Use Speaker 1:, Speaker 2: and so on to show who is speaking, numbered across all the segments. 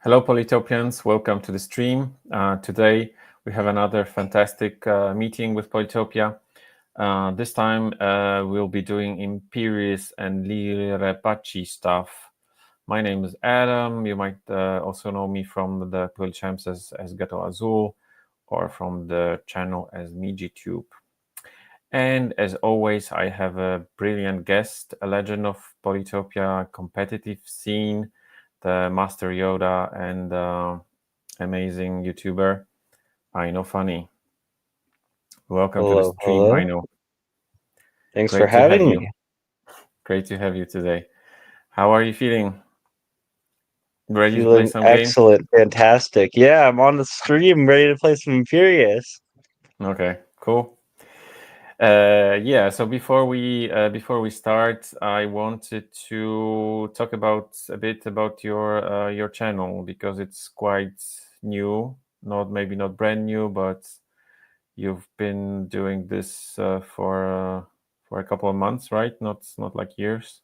Speaker 1: Hello, Polytopians. Welcome to the stream. Today, we have another fantastic meeting with Polytopia. This time, we'll be doing Imperius and LIREPACCI stuff. My name is Adam. You might also know me from the Polychamps as Gato Azul or from the channel as MijiTube. And as always, I have a brilliant guest, a legend of Polytopia competitive scene, the Master Yoda and amazing YouTuber, Innofunni. Welcome to the
Speaker 2: Hello,
Speaker 1: stream,
Speaker 2: hello.
Speaker 1: Ino.
Speaker 2: Thanks for
Speaker 1: Great to have
Speaker 2: having
Speaker 1: you.
Speaker 2: me.
Speaker 1: Great to have you today. How are you feeling? Ready to play
Speaker 2: Feeling
Speaker 1: some games?
Speaker 2: excellent, fantastic. Yeah, I'm on the stream, ready to play some Imperius.
Speaker 1: Okay, cool. Yeah, so before we start, I wanted to talk a bit about your channel because it's quite new, maybe not brand new, but you've been doing this for a couple of months, right? Not like years.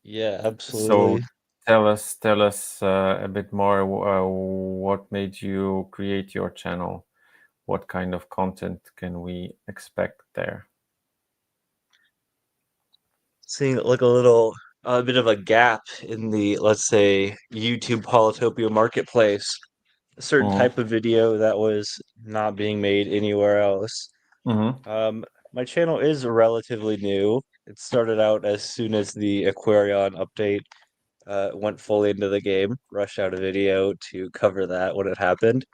Speaker 2: Yeah,
Speaker 1: So
Speaker 2: absolutely.
Speaker 1: tell us a bit more. What made you create your channel? What kind of content can we expect there?
Speaker 2: Seeing like a bit of a gap in the, let's say, YouTube Polytopia marketplace. A certain
Speaker 1: Mm-hmm.
Speaker 2: type of video that was not being made anywhere else.
Speaker 1: Mm-hmm.
Speaker 2: Um, my channel is relatively new. It started out as soon as the Aquarion update went fully into the game, rushed out a video to cover that when it happened.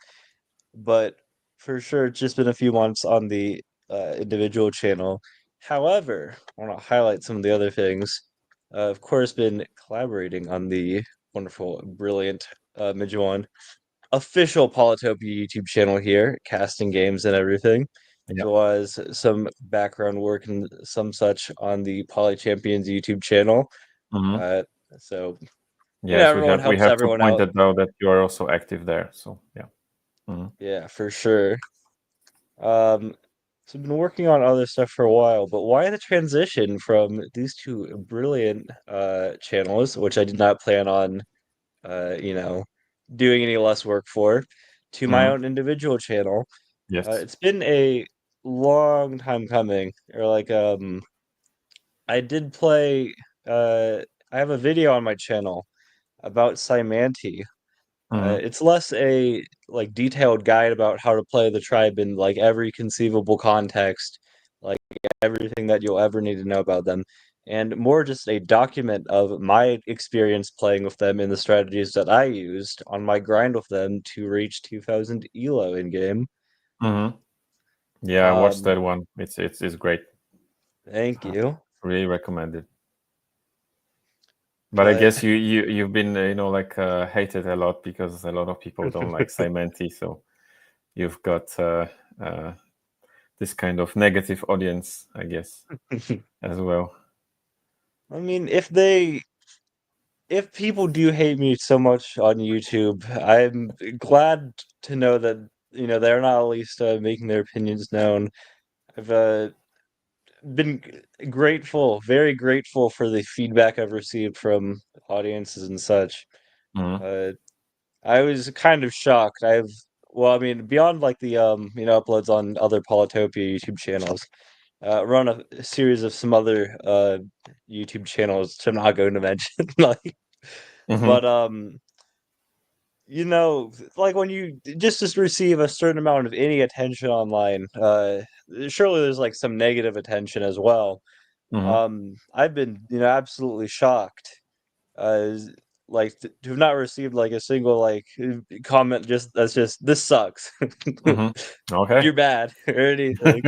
Speaker 2: But for sure, it's just been a few months on the individual channel. However, I want to highlight some of the other things. Of course, been collaborating on the wonderful, brilliant Mijuan official Polytopia YouTube channel here, casting games and everything, as
Speaker 1: Yeah.
Speaker 2: well as some background work and some such on the Poly Champions YouTube channel.
Speaker 1: Mm-hmm.
Speaker 2: Uh, so
Speaker 1: Yes,
Speaker 2: everyone
Speaker 1: we
Speaker 2: helps
Speaker 1: have to
Speaker 2: everyone
Speaker 1: point
Speaker 2: out.
Speaker 1: that out that you are also active there. So yeah. Mm-hmm.
Speaker 2: Yeah, for sure. Um, so I've been working on other stuff for a while, but why the transition from these two brilliant channels, which I did not plan on doing any less work for, to my
Speaker 1: Mm-hmm.
Speaker 2: own individual channel?
Speaker 1: Yes.
Speaker 2: It's been a long time coming. Or like I did play I have a video on my channel about Cymanti.
Speaker 1: Mm-hmm.
Speaker 2: It's less a like detailed guide about how to play the tribe in like every conceivable context, like everything that you'll ever need to know about them, and more just a document of my experience playing with them and the strategies that I used on my grind with them to reach 2000 elo in game.
Speaker 1: Mm-hmm. Yeah, I watched
Speaker 2: Um,
Speaker 1: that one. It's great.
Speaker 2: thank you.
Speaker 1: Really recommend it. But I
Speaker 2: But
Speaker 1: guess you've been like hated a lot because a lot of people don't like Cimenti. So you've got uh, this kind of negative audience, I guess, as well.
Speaker 2: I mean, if people do hate me so much on YouTube, I'm glad to know that they're not at least making their opinions known. I've been grateful, very grateful for the feedback I've received from audiences and such.
Speaker 1: Mm-hmm.
Speaker 2: Uh, I was kind of shocked. Well, I mean, beyond like the uploads on other Polytopia YouTube channels, run a series of some other YouTube channels, which I'm not going to mention, like,
Speaker 1: Mm-hmm.
Speaker 2: but like when you just receive a certain amount of any attention online, surely there's like some negative attention as well.
Speaker 1: Mm-hmm.
Speaker 2: I've been, absolutely shocked, uh, like to have not received like a single like comment that's just this sucks,
Speaker 1: Mm-hmm. Okay.
Speaker 2: you're bad or anything.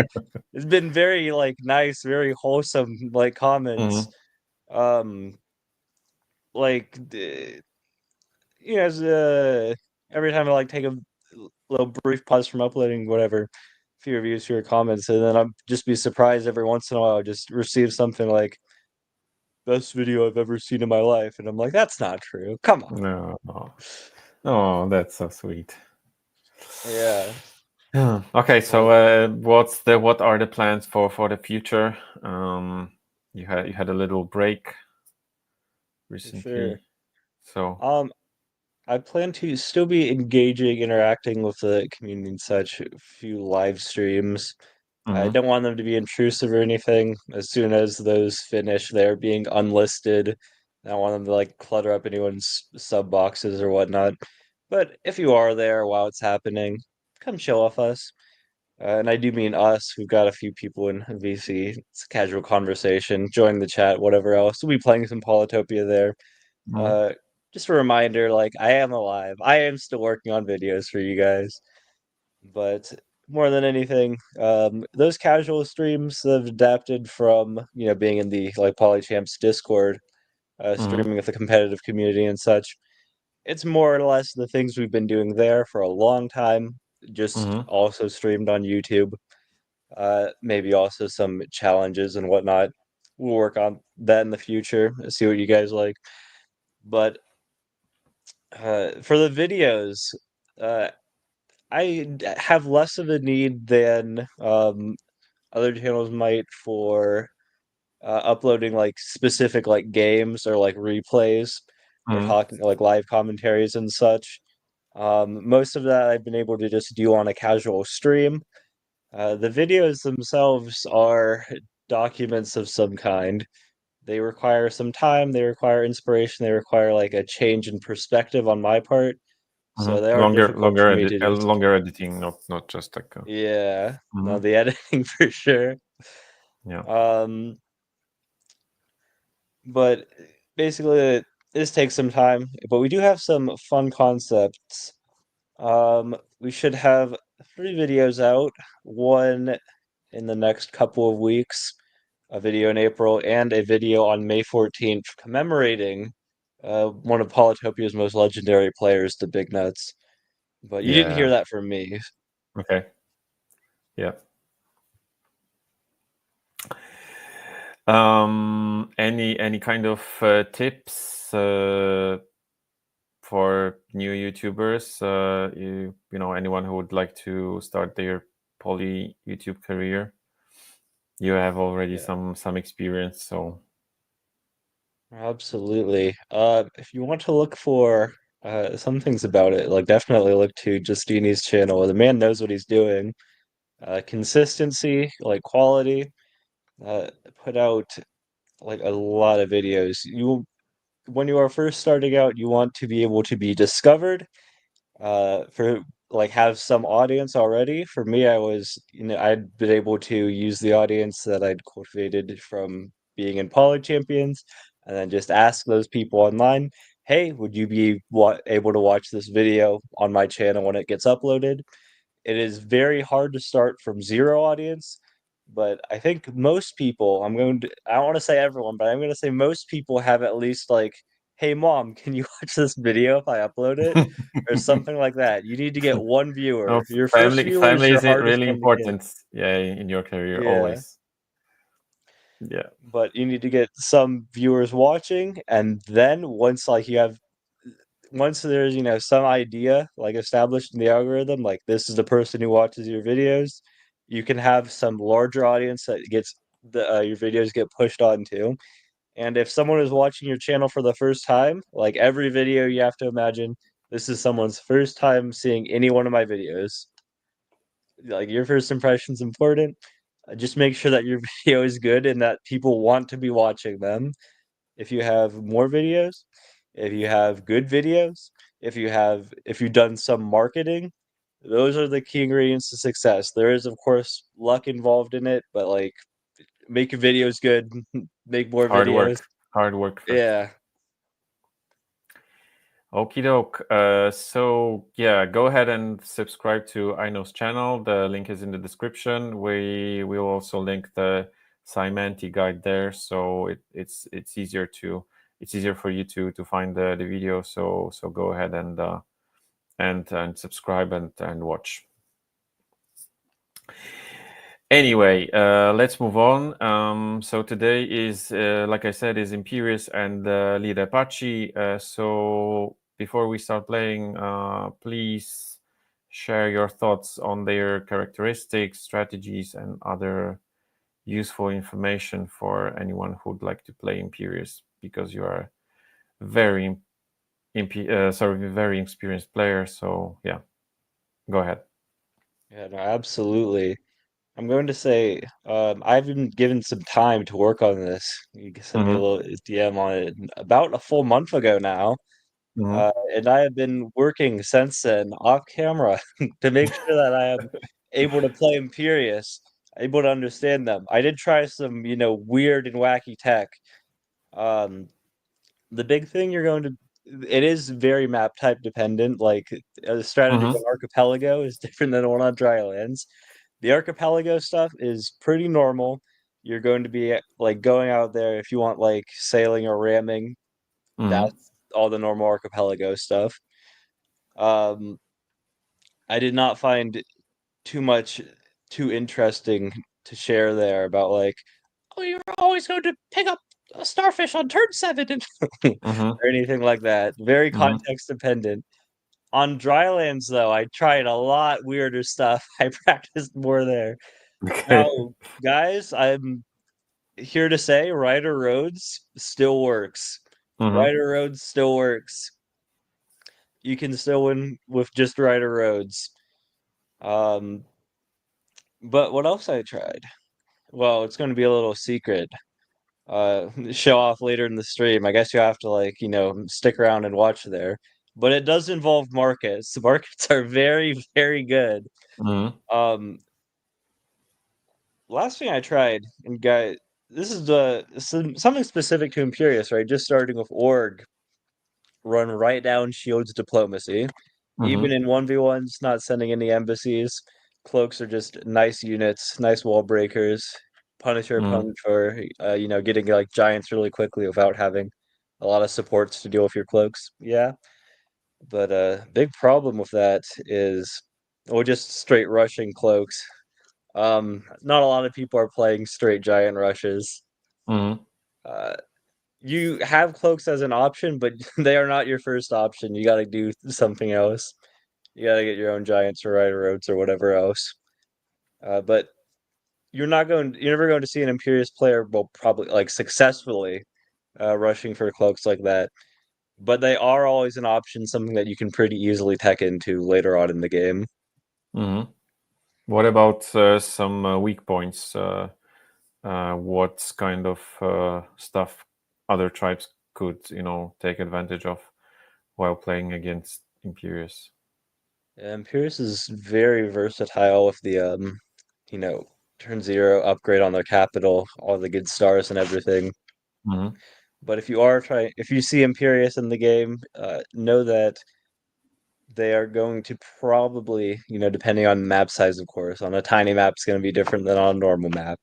Speaker 2: It's been very like nice, very wholesome like comments.
Speaker 1: Mm-hmm.
Speaker 2: Um, like every time I like take a little brief pause from uploading whatever, few reviews, fewer comments, and then I'll just be surprised every once in a while I just receive something like best video I've ever seen in my life, and I'm like, that's not true. Come on.
Speaker 1: No, no. Oh, that's so sweet.
Speaker 2: Yeah.
Speaker 1: Yeah. Okay, so
Speaker 2: But
Speaker 1: what are the plans for the future? You had a little break
Speaker 2: for sure.
Speaker 1: recently, so
Speaker 2: Um, I plan to still be engaging, interacting with the community and such, a few live streams. I
Speaker 1: Mm-hmm.
Speaker 2: don't want them to be intrusive or anything. As soon as those finish, they're being unlisted. I don't want them to like clutter up anyone's sub boxes or whatnot. But if you are there while it's happening, come chill with us. And I do mean us. We've got a few people in VC. It's a casual conversation. Join the chat, whatever else. We'll be playing some Polytopia there.
Speaker 1: Mm-hmm.
Speaker 2: Uh, just a reminder, like I am alive. I am still working on videos for you guys. But more than anything, those casual streams have adapted from, being in the like Polychamps Discord,
Speaker 1: Mm-hmm.
Speaker 2: streaming with the competitive community and such. It's more or less the things we've been doing there for a long time, just
Speaker 1: Mm-hmm.
Speaker 2: also streamed on YouTube. Maybe also some challenges and whatnot. We'll work on that in the future, see what you guys like. But for the videos, uh, have less of a need than other channels might for uploading like specific like games or like replays or
Speaker 1: Mm-hmm.
Speaker 2: talking like live commentaries and such. Most of that I've been able to just do on a casual stream. The videos themselves are documents of some kind. They require some time, they require inspiration, they require like a change in perspective on my part. So they
Speaker 1: Mm-hmm.
Speaker 2: are difficult for me to just,
Speaker 1: Longer editing, not just like a.
Speaker 2: yeah, no,
Speaker 1: Mhm.
Speaker 2: the editing for sure.
Speaker 1: Yeah.
Speaker 2: Um, but basically, this takes some time, but we do have some fun concepts. We should have three videos out, one in the next couple of weeks, a video in April, and a video on May 14th commemorating one of Polytopia's most legendary players, the Big Nuts. But you didn't hear
Speaker 1: Yeah.
Speaker 2: that from me.
Speaker 1: Okay. Yeah. Any kind of tips for new YouTubers? Anyone who would like to start their poly YouTube career? You have already
Speaker 2: Yeah,
Speaker 1: some experience, so.
Speaker 2: absolutely. If you want to look for some things about it, like definitely look to Justini's channel. The man knows what he's doing. Consistency, like quality, uh, put out like a lot of videos. When you are first starting out, you want to be able to be discovered, for like have some audience already. For me, I'd been able to use the audience that I'd cultivated from being in Poly Champions, and then just ask those people online, hey, would you be able to watch this video on my channel when it gets uploaded? It is very hard to start from zero audience, but I think most people, I don't want to say everyone, but I'm going to say most people have at least like, hey mom, can you watch this video if I upload it? Or something like that. You need to get one
Speaker 1: No,
Speaker 2: viewer. Your first
Speaker 1: family
Speaker 2: viewer is
Speaker 1: family
Speaker 2: your
Speaker 1: is
Speaker 2: hardest
Speaker 1: really
Speaker 2: one to get.
Speaker 1: important. Yeah, in your career
Speaker 2: Yeah.
Speaker 1: always. Yeah.
Speaker 2: But you need to get some viewers watching, and then once there's some idea like established in the algorithm, like this is the person who watches your videos, you can have some larger audience that gets your videos get pushed onto. And if someone is watching your channel for the first time, like every video, you have to imagine this is someone's first time seeing any one of my videos. Like your first impression is important. Just make sure that your video is good and that people want to be watching them. If you have more videos, if you have good videos, if you've done some marketing, those are the key ingredients to success. There is of course luck involved in it, but like make your videos good, make more
Speaker 1: Hard
Speaker 2: videos.
Speaker 1: work. Hard work first.
Speaker 2: Yeah.
Speaker 1: Okie doke. So yeah, go ahead and subscribe to Ino's channel. The link is in the description. We will also link the Simanti guide there, so it's easier for you to find the video. So go ahead and subscribe and watch. Anyway, let's move on. So today is, like I said, is Imperius and LIREPACCI. So before we start playing, please share your thoughts on their characteristics, strategies, and other useful information for anyone who'd like to play Imperius, because you are very very experienced player. So yeah, go ahead.
Speaker 2: Yeah, no, absolutely. I'm going to say I've been given some time to work on this. You can send me a
Speaker 1: Mm-hmm.
Speaker 2: little DM on it about a full month ago now.
Speaker 1: Mm-hmm.
Speaker 2: And I have been working since then off camera to make sure that I am able to play Imperius, able to understand them. I did try some, weird and wacky tech. Um, the big thing you're going to it is very map type dependent. Like a strategy
Speaker 1: Mm-hmm.
Speaker 2: on Archipelago is different than one on Drylands. The Archipelago stuff is pretty normal. You're going to be like going out there if you want like sailing or ramming.
Speaker 1: Mm-hmm.
Speaker 2: That's all the normal Archipelago stuff. Um, I did not find too much too interesting to share there about like, oh, you're always going to pick up a starfish on turn 7
Speaker 1: Mm-hmm.
Speaker 2: or anything like that. Very
Speaker 1: Mm-hmm.
Speaker 2: context dependent. On Drylands, though, I tried a lot weirder stuff. I practiced more there. Now,
Speaker 1: Okay.
Speaker 2: guys, I'm here to say Ryder Roads still works.
Speaker 1: Mm-hmm.
Speaker 2: Ryder Roads still works. You can still win with just Ryder Roads. Um, but what else I tried? Well, it's going to be a little secret. Show off later in the stream. I guess you have to like, stick around and watch there. But it does involve markets. The markets are very, very good.
Speaker 1: Mm-hmm.
Speaker 2: Um, last thing I tried, and guy, this is something specific to Imperius, right? Just starting with Org, run right down Shield's diplomacy. Even
Speaker 1: Mm-hmm.
Speaker 2: in 1v1s, not sending any embassies. Cloaks are just nice units, nice wall breakers. Punish your
Speaker 1: Mm-hmm.
Speaker 2: opponent for, getting like giants really quickly without having a lot of supports to deal with your cloaks. Yeah, but big problem with that is, well, just straight rushing cloaks. Not a lot of people are playing straight giant rushes.
Speaker 1: Mm-hmm.
Speaker 2: Uh, you have cloaks as an option, but they are not your first option. You got to do something else. You got to get your own giants or rider roads or whatever else. But you're never going to see an Imperious player, well, probably like successfully rushing for cloaks like that. But they are always an option, something that you can pretty easily tech into later on in the game.
Speaker 1: Mm-hmm. What about some weak points? What kind of stuff other tribes could, take advantage of while playing against Imperius?
Speaker 2: Imperius is very versatile with the you know, turn 0 upgrade on their capital, all the good stars and everything.
Speaker 1: Mm-hmm.
Speaker 2: But if you see Imperius in the game, know that they are going to probably, depending on map size, of course, on a tiny map, it's going to be different than on a normal map.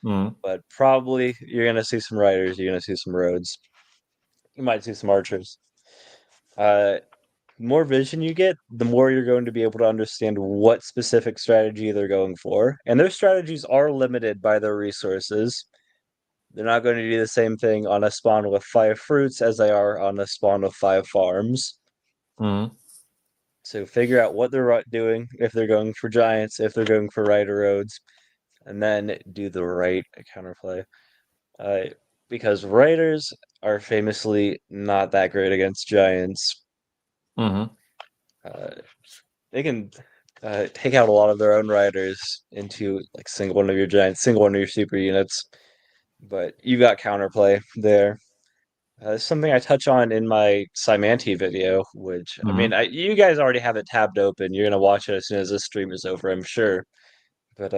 Speaker 1: Mm-hmm.
Speaker 2: But probably you're going to see some riders, you're going to see some roads, you might see some archers. Uh, more vision you get, the more you're going to be able to understand what specific strategy they're going for. And their strategies are limited by their resources. They're not going to do the same thing on a spawn with 5 fruits as they are on a spawn with 5 farms.
Speaker 1: Mm-hmm.
Speaker 2: So figure out what they're doing, if they're going for giants, if they're going for rider roads, and then do the right counterplay. Uh, because riders are famously not that great against giants.
Speaker 1: Mm-hmm.
Speaker 2: Uh, they can take out a lot of their own riders into like single one of your giants, single one of your super units, but you got counterplay there. Something I touch on in my Symanti video, which I mean,
Speaker 1: Mm-hmm.
Speaker 2: you guys already have it tabbed open. You're gonna watch it as soon as this stream is over, I'm sure. But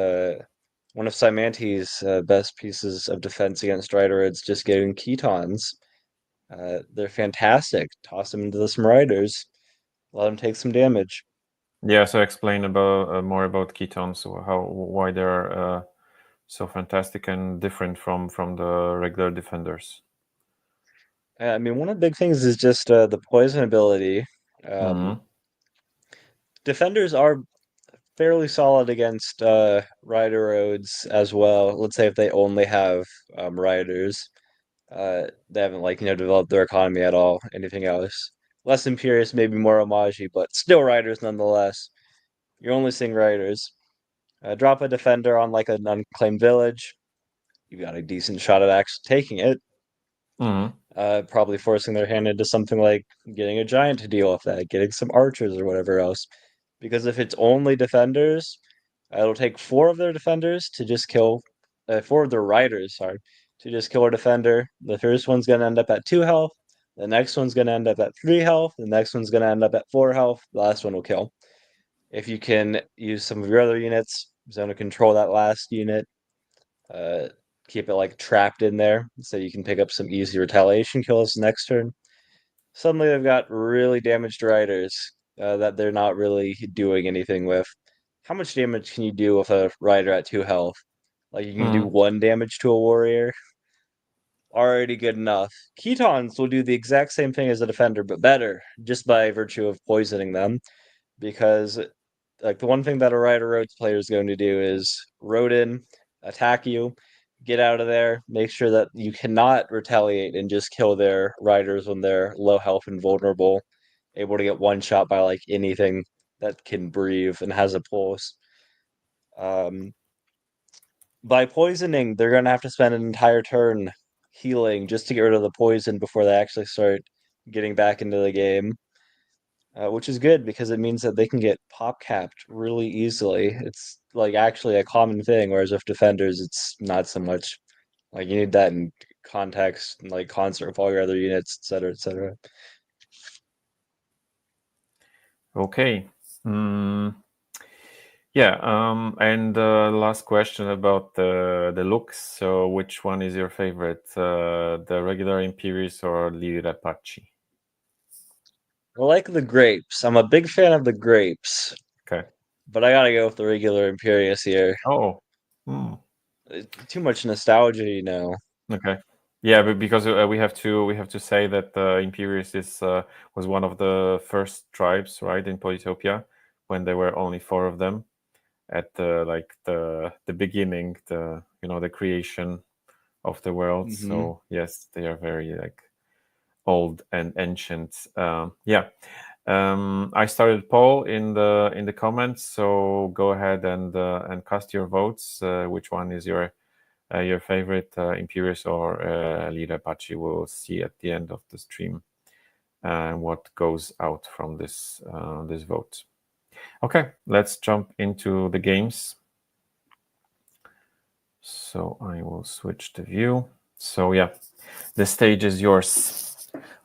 Speaker 2: one of Symanti's best pieces of defense against Rider is just getting Ketons. They're fantastic. Toss them into some riders, let them take some damage.
Speaker 1: Yeah. So explain about more about ketones, why they're so fantastic and different from the regular defenders.
Speaker 2: I mean, one of the big things is just the poison ability. Um,
Speaker 1: Mm-hmm.
Speaker 2: defenders are fairly solid against rider roads as well. Let's say if they only have riders, they haven't like developed their economy at all. Anything else, less imperious, maybe more homage, but still riders nonetheless. You're only seeing riders. Drop a defender on like an unclaimed village. You got a decent shot at actually taking it.
Speaker 1: Mm-hmm.
Speaker 2: probably forcing their hand into something like getting a giant to deal with that, getting some archers or whatever else. Because if it's only defenders, it'll take four of their defenders to just kill, four of their riders, sorry, to just kill a defender. The first one's gonna end up at 2 health. The next one's gonna end up at 3 health. The next one's gonna end up at 4 health. The last one will kill. If you can use some of your other units, zone to control that last unit, uh, keep it like trapped in there so you can pick up some easy retaliation kills next turn. Suddenly they've got really damaged riders that they're not really doing anything with. How much damage can you do with a rider at 2 health? Like you can do
Speaker 1: Mm-hmm.
Speaker 2: 1 damage to a warrior. Already good enough. Ketons will do the exact same thing as a defender, but better, just by virtue of poisoning them. Because like the one thing that a Rider Roads player is going to do is road in, attack you, get out of there, make sure that you cannot retaliate and just kill their riders when they're low health and vulnerable, able to get one shot by like anything that can breathe and has a pulse. Um, by poisoning, they're gonna have to spend an entire turn healing just to get rid of the poison before they actually start getting back into the game. Which is good because it means that they can get pop capped really easily. It's like actually a common thing, whereas with defenders, it's not so much. Like you need that in context and like concert with all your other units, etc., etc.
Speaker 1: Okay. Mm, yeah. And last question about the looks. So, which one is your favorite? The regular Imperius or LIREPACCI?
Speaker 2: I like the grapes. I'm a big fan of the grapes,
Speaker 1: Okay.
Speaker 2: but I gotta go with the regular Imperius here.
Speaker 1: Oh. Hmm.
Speaker 2: Too much nostalgia, you know.
Speaker 1: Okay. Yeah, but because we have to say that Imperius was one of the first tribes, right, in Polytopia, when there were only four of them at the beginning, the creation of the world.
Speaker 2: Hmm.
Speaker 1: So yes, they are very like old and ancient. Yeah. I started poll in the comments, so go ahead and cast your votes. Which one is your favorite, Imperius or LIREPACCI? We'll see at the end of the stream what goes out from this vote. Okay, let's jump into the games. So I will switch the view. So yeah, the stage is yours.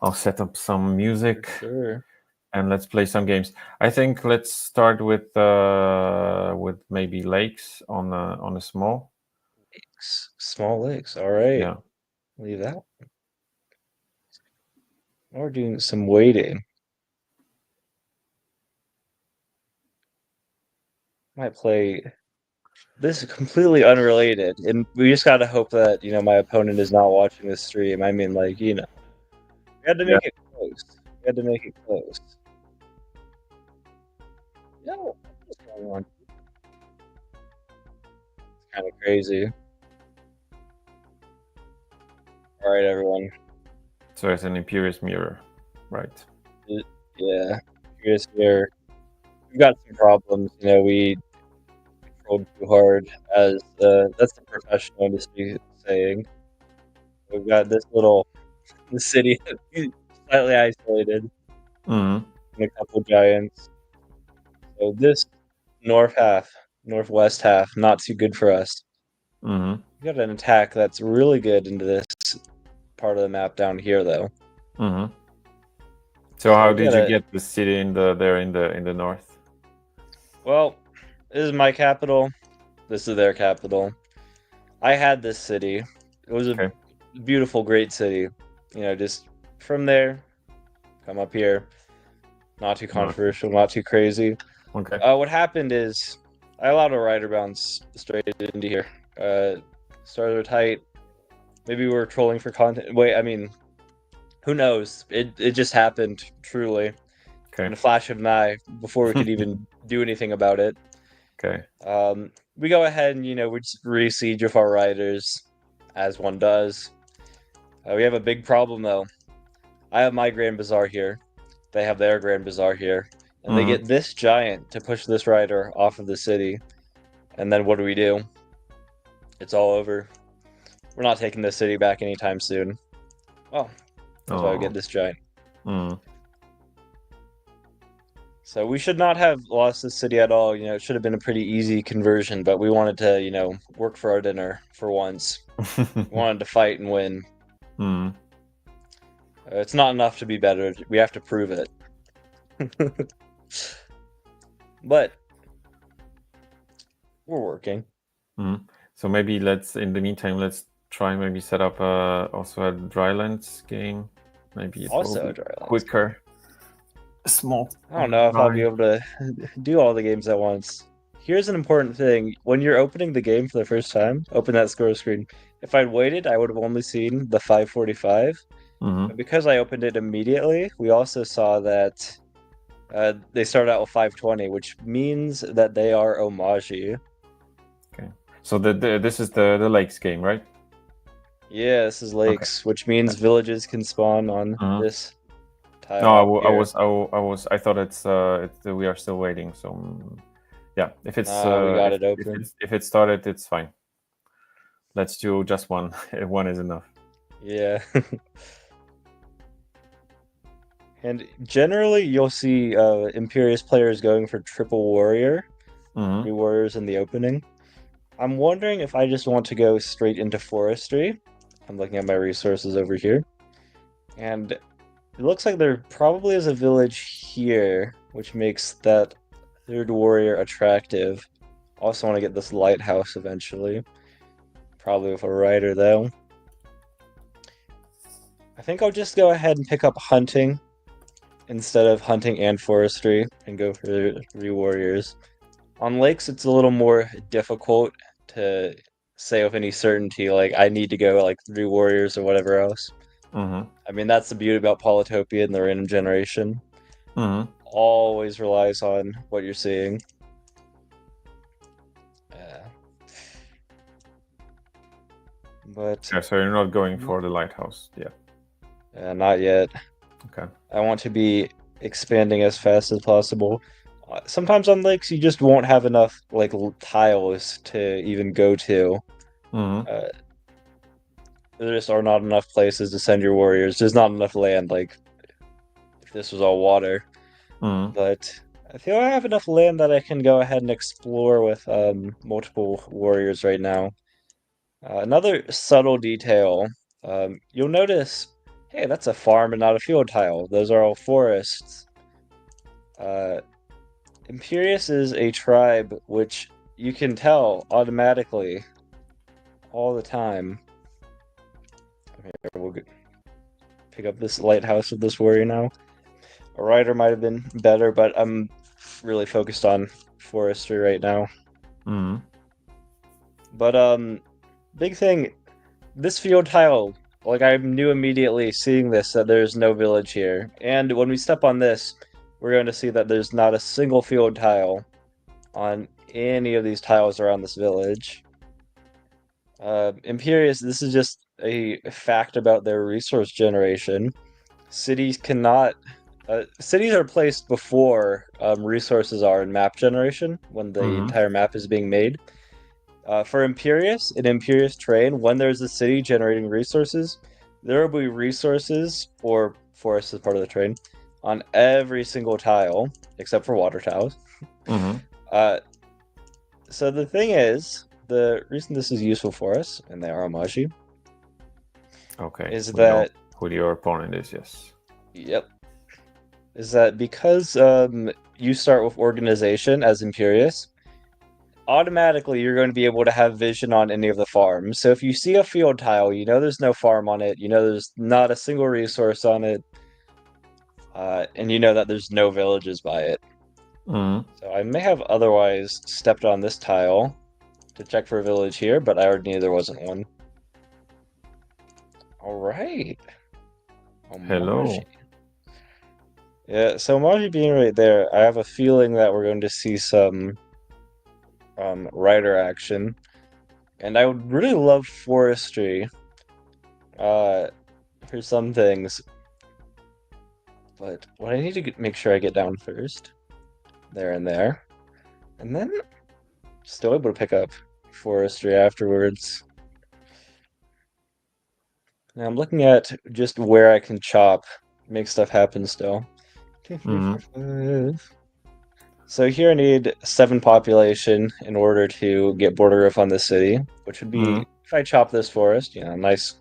Speaker 1: I'll set up some music.
Speaker 2: Sure.
Speaker 1: And let's play some games. I think let's start with maybe lakes on a small.
Speaker 2: Small lakes. All right.
Speaker 1: Yeah.
Speaker 2: Leave that. We're doing some waiting. Might play. This is completely unrelated, and we just gotta hope that my opponent is not watching this stream. I mean, like we had to
Speaker 1: Yeah.
Speaker 2: make it close. We had to make it close. No, what's going on? It's kind of crazy. All right, everyone.
Speaker 1: So it's an Imperius mirror, right?
Speaker 2: Yeah, here's here. We've got some problems. We controlled too hard, as that's the professional industry saying. We've got the city slightly isolated,
Speaker 1: Mm-hmm.
Speaker 2: and a couple giants. So this northwest half, not too good for us.
Speaker 1: Mm-hmm.
Speaker 2: We got an attack that's really good into this part of the map down here, though.
Speaker 1: Mm-hmm. So
Speaker 2: So
Speaker 1: how
Speaker 2: we
Speaker 1: did you
Speaker 2: gotta.
Speaker 1: get the city in the north?
Speaker 2: Well, this is my capital. This is their capital. I had this city. It was a
Speaker 1: Okay.
Speaker 2: beautiful, great city. Just from there, come up here. Not too
Speaker 1: No.
Speaker 2: controversial, not too crazy.
Speaker 1: Okay.
Speaker 2: What happened is I allowed a rider bounce straight into here. Stars are tight. Maybe we were trolling for content. Wait, I mean, who knows? It just happened, truly, in
Speaker 1: Okay.
Speaker 2: a flash of an eye, before we could even do anything about it.
Speaker 1: Okay.
Speaker 2: We go ahead and we just re-siege with our riders, as one does. We have a big problem though. I have my Grand Bazaar here. They have their Grand Bazaar here, and they
Speaker 1: Mm-hmm.
Speaker 2: get this giant to push this rider off of the city. And then what do? It's all over. We're not taking this city back anytime soon. Well, That's why we
Speaker 1: Oh.
Speaker 2: get this giant.
Speaker 1: Mm.
Speaker 2: So we should not have lost this city at all. It should have been a pretty easy conversion, but we wanted to, work for our dinner for once. We wanted to fight and win.
Speaker 1: Mm.
Speaker 2: It's not enough to be better. We have to prove it. But we're working.
Speaker 1: Mm. So maybe in the meantime, let's try maybe set up also a Drylands game. Maybe it will
Speaker 2: Also,
Speaker 1: be
Speaker 2: Drylands.
Speaker 1: quicker. Small.
Speaker 2: I don't know if I'll be able to do all the games at once. Here's an important thing. When you're opening the game for the first time, open that score screen. If I'd waited, I would have only seen the 545.
Speaker 1: Mm-hmm.
Speaker 2: But because I opened it immediately, we also saw that they started out with 520, which means that they are homage.
Speaker 1: Okay. So this is the lakes game, right?
Speaker 2: Yeah, this is lakes, which means villages can spawn on this tile.
Speaker 1: No,
Speaker 2: here.
Speaker 1: I thought we are still waiting. So yeah, if it's
Speaker 2: we got it open.
Speaker 1: if it started, it's fine. Let's do just one. One is enough.
Speaker 2: Yeah. And generally, you'll see Imperius players going for triple warrior, 3 warriors in the opening. I'm wondering if I just want to go straight into forestry. I'm looking at my resources over here. And it looks like there probably is a village here, which makes that 3rd warrior attractive. Also want to get this lighthouse eventually. Probably with a rider, though. I think I'll just go ahead and pick up hunting instead of hunting and forestry and go for 3 warriors. On lakes, it's a little more difficult to say with any certainty, like, I need to go, like, 3 warriors or whatever else. I mean, that's the beauty about Polytopia and the random generation. Always relies on what you're seeing. But
Speaker 1: yeah, so you're not going for the lighthouse yet.
Speaker 2: Not yet.
Speaker 1: Okay.
Speaker 2: I want to be expanding as fast as possible. Sometimes on lakes, you just won't have enough like tiles to even go to. There just are not enough places to send your warriors. There's not enough land. Like if this was all water, but I feel I have enough land that I can go ahead and explore with multiple warriors right now. Another subtle detail, you'll notice, hey, that's a farm and not a field tile. Those are all forests. Imperius is a tribe which you can tell automatically all the time. Here, we'll pick up this lighthouse with this warrior now. A rider might have been better, but I'm really focused on forestry right now. But big thing, this field tile, like I knew immediately seeing this that there's no village here. And when we step on this, we're going to see that there's not a single field tile on any of these tiles around this village. Imperius, this is just a fact about their resource generation. Cities cannot... cities are placed before resources are in map generation, when the entire map is being made. For Imperius, in Imperius terrain, when there's a city generating resources, there will be resources, or forest as part of the terrain, on every single tile, except for water tiles. So the thing is, the reason this is useful for us, and they are homage, is that...
Speaker 1: who your opponent is, yes.
Speaker 2: Yep. Is that because you start with organization as Imperius, automatically you're going to be able to have vision on any of the farms. So if you see a field tile, you know there's no farm on it, you know there's not a single resource on it, and you know that there's no villages by it. So I may have otherwise stepped on this tile to check for a village here, but I already knew there wasn't one. Alright.
Speaker 1: Hello.
Speaker 2: Yeah, so Maji being right there, I have a feeling that we're going to see some rider action. And I would really love forestry for some things. But what I need to make sure I get down first, there and there, and then still able to pick up forestry afterwards. Now I'm looking at just where I can chop, make stuff happen still. 2, 3, 4, 5. So here I need 7 population in order to get border growth on this city, which would be if I chop this forest, nice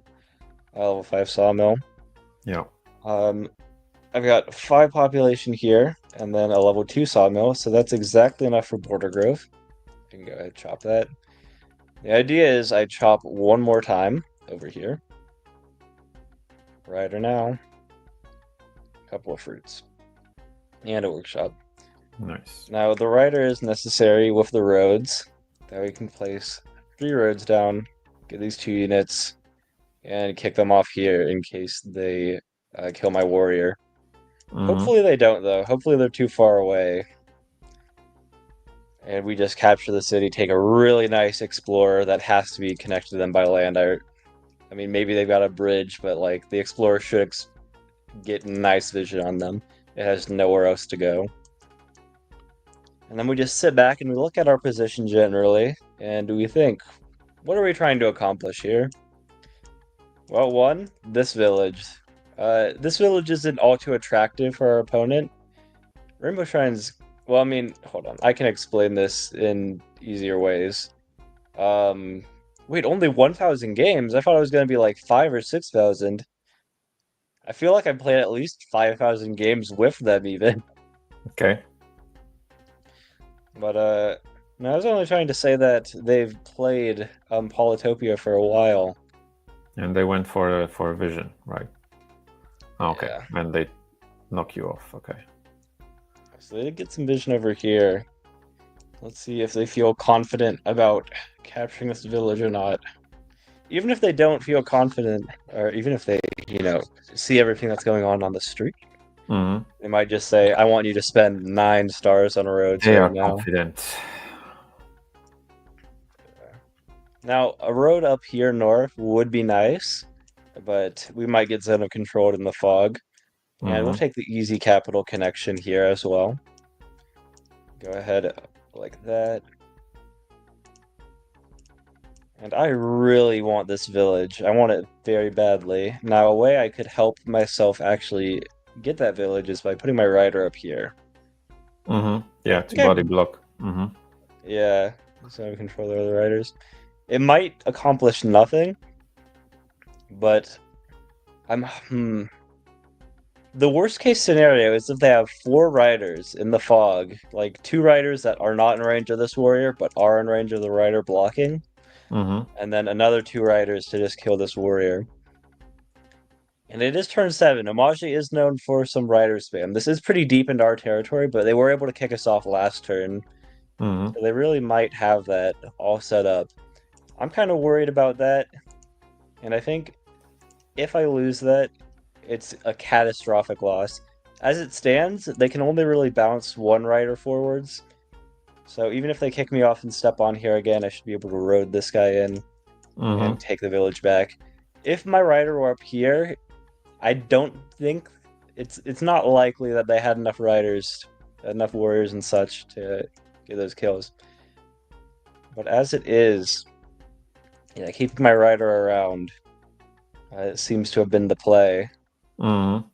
Speaker 2: level 5 sawmill.
Speaker 1: Yeah.
Speaker 2: I've got 5 population here, and then a level 2 sawmill, so that's exactly enough for border growth. I can go ahead and chop that. The idea is I chop one more time over here. Right or now. A couple of fruits. And a workshop.
Speaker 1: Nice.
Speaker 2: Now the rider is necessary with the roads. That we can place 3 roads down, get these 2 units, and kick them off here in case they kill my warrior. Hopefully they don't, though. Hopefully they're too far away. And we just capture the city, take a really nice explorer that has to be connected to them by land. I mean, maybe they've got a bridge, but like the explorer should get nice vision on them. It has nowhere else to go. And then we just sit back and we look at our position generally, and we think, what are we trying to accomplish here? Well, one, this village. This village isn't all too attractive for our opponent. Rainbow Shrine's... Well, I mean, hold on. I can explain this in easier ways. Wait, only 1,000 games? I thought it was going to be like 5 or 6,000. I feel like I played at least 5,000 games with them even.
Speaker 1: Okay.
Speaker 2: But, no, I was only trying to say that they've played Polytopia for a while.
Speaker 1: And they went for a vision, right? Okay.
Speaker 2: Yeah.
Speaker 1: And they knock you off. Okay.
Speaker 2: So they did get some vision over here. Let's see if they feel confident about capturing this village or not. Even if they don't feel confident, or even if they, see everything that's going on the street, they might just say, I want you to spend 9 stars on roads
Speaker 1: They
Speaker 2: right
Speaker 1: are
Speaker 2: now.
Speaker 1: confident.
Speaker 2: Now, a road up here north would be nice, but we might get zone of controlled in the fog. And we'll take the easy capital connection here as well. Go ahead like that. And I really want this village. I want it very badly. Now, a way I could help myself actually get that village is by putting my rider up here.
Speaker 1: Yeah, to body block.
Speaker 2: Yeah, so I control the other riders. It might accomplish nothing, but the worst case scenario is if they have 4 riders in the fog, like 2 riders that are not in range of this warrior, but are in range of the rider blocking, and then another 2 riders to just kill this warrior. And it is turn 7. Omaji is known for some rider spam. This is pretty deep into our territory, but they were able to kick us off last turn. So they really might have that all set up. I'm kind of worried about that. And I think if I lose that, it's a catastrophic loss. As it stands, they can only really bounce 1 rider forwards. So even if they kick me off and step on here again, I should be able to road this guy in and take the village back. If my rider were up here, I don't think it's not likely that they had enough riders, enough warriors and such to get those kills. But as it is, keeping my rider around it seems to have been the play. Now,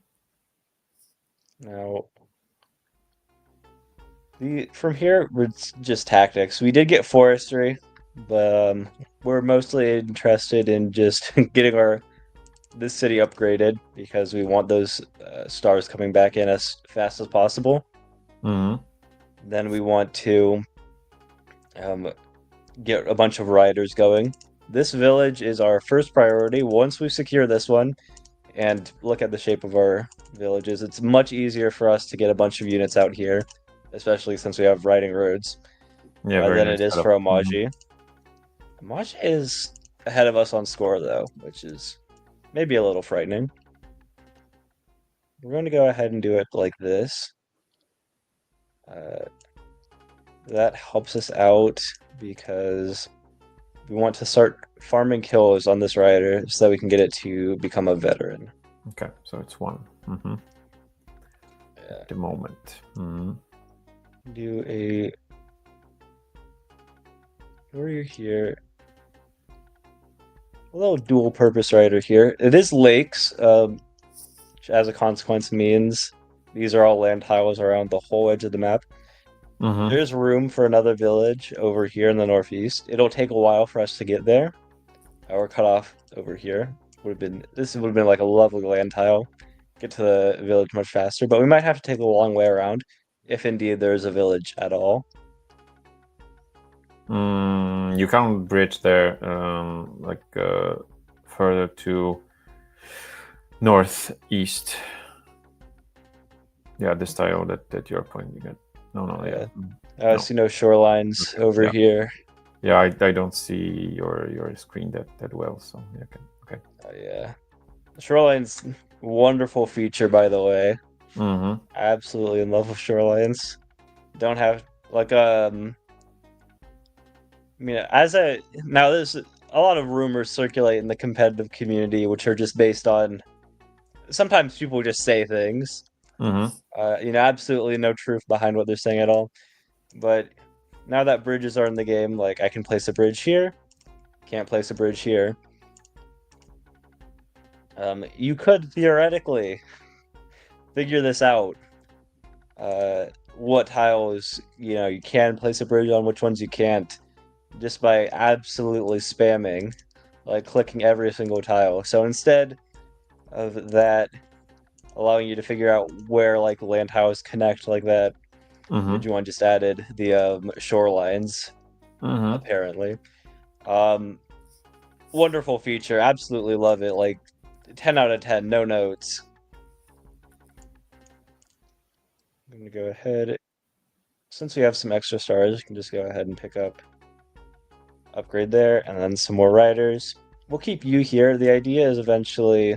Speaker 2: from here, it's just tactics. We did get forestry, but we're mostly interested in just getting this city upgraded because we want those stars coming back in as fast as possible. Then we want to get a bunch of riders going. This village is our first priority. Once we secure this one and look at the shape of our villages, it's much easier for us to get a bunch of units out here, especially since we have riding roads, than it is for Omaji. Omaji is ahead of us on score, though, which is maybe a little frightening. We're going to go ahead and do it like this. That helps us out because we want to start farming kills on this rider so that we can get it to become a veteran.
Speaker 1: Okay, so it's 1. At the moment.
Speaker 2: Do a warrior here. a little dual purpose rider here. It is lakes, which as a consequence means these are all land tiles around the whole edge of the map.
Speaker 1: Mm-hmm.
Speaker 2: There's room for another village over here in the northeast. It'll take a while for us to get there. We're cut off over here. This would have been like a lovely land tile. Get to the village much faster, but we might have to take a long way around if indeed there is a village at all.
Speaker 1: You can't bridge there, further to northeast. Yeah, this tile that you're pointing at. No, yeah.
Speaker 2: I see no shorelines over here.
Speaker 1: Yeah, I don't see your screen that well, so yeah, okay.
Speaker 2: Yeah, shorelines, wonderful feature, by the way.
Speaker 1: Mm-hmm.
Speaker 2: Absolutely in love with shorelines. Don't have like I mean, now there's a lot of rumors circulate in the competitive community, which are just based on sometimes people just say things.
Speaker 1: Mm-hmm.
Speaker 2: Absolutely no truth behind what they're saying at all. But now that bridges are in the game, like I can place a bridge here, can't place a bridge here. You could theoretically figure this out. What tiles you can place a bridge on, which ones you can't, just by absolutely spamming, like clicking every single tile. So instead of that allowing you to figure out where like land tiles connect like that, Digimon just added the shorelines, apparently. Wonderful feature, absolutely love it. Like 10 out of 10, no notes. I'm gonna go ahead, since we have some extra stars, we can just go ahead and pick up upgrade there, and then some more riders. We'll keep you here. The idea is eventually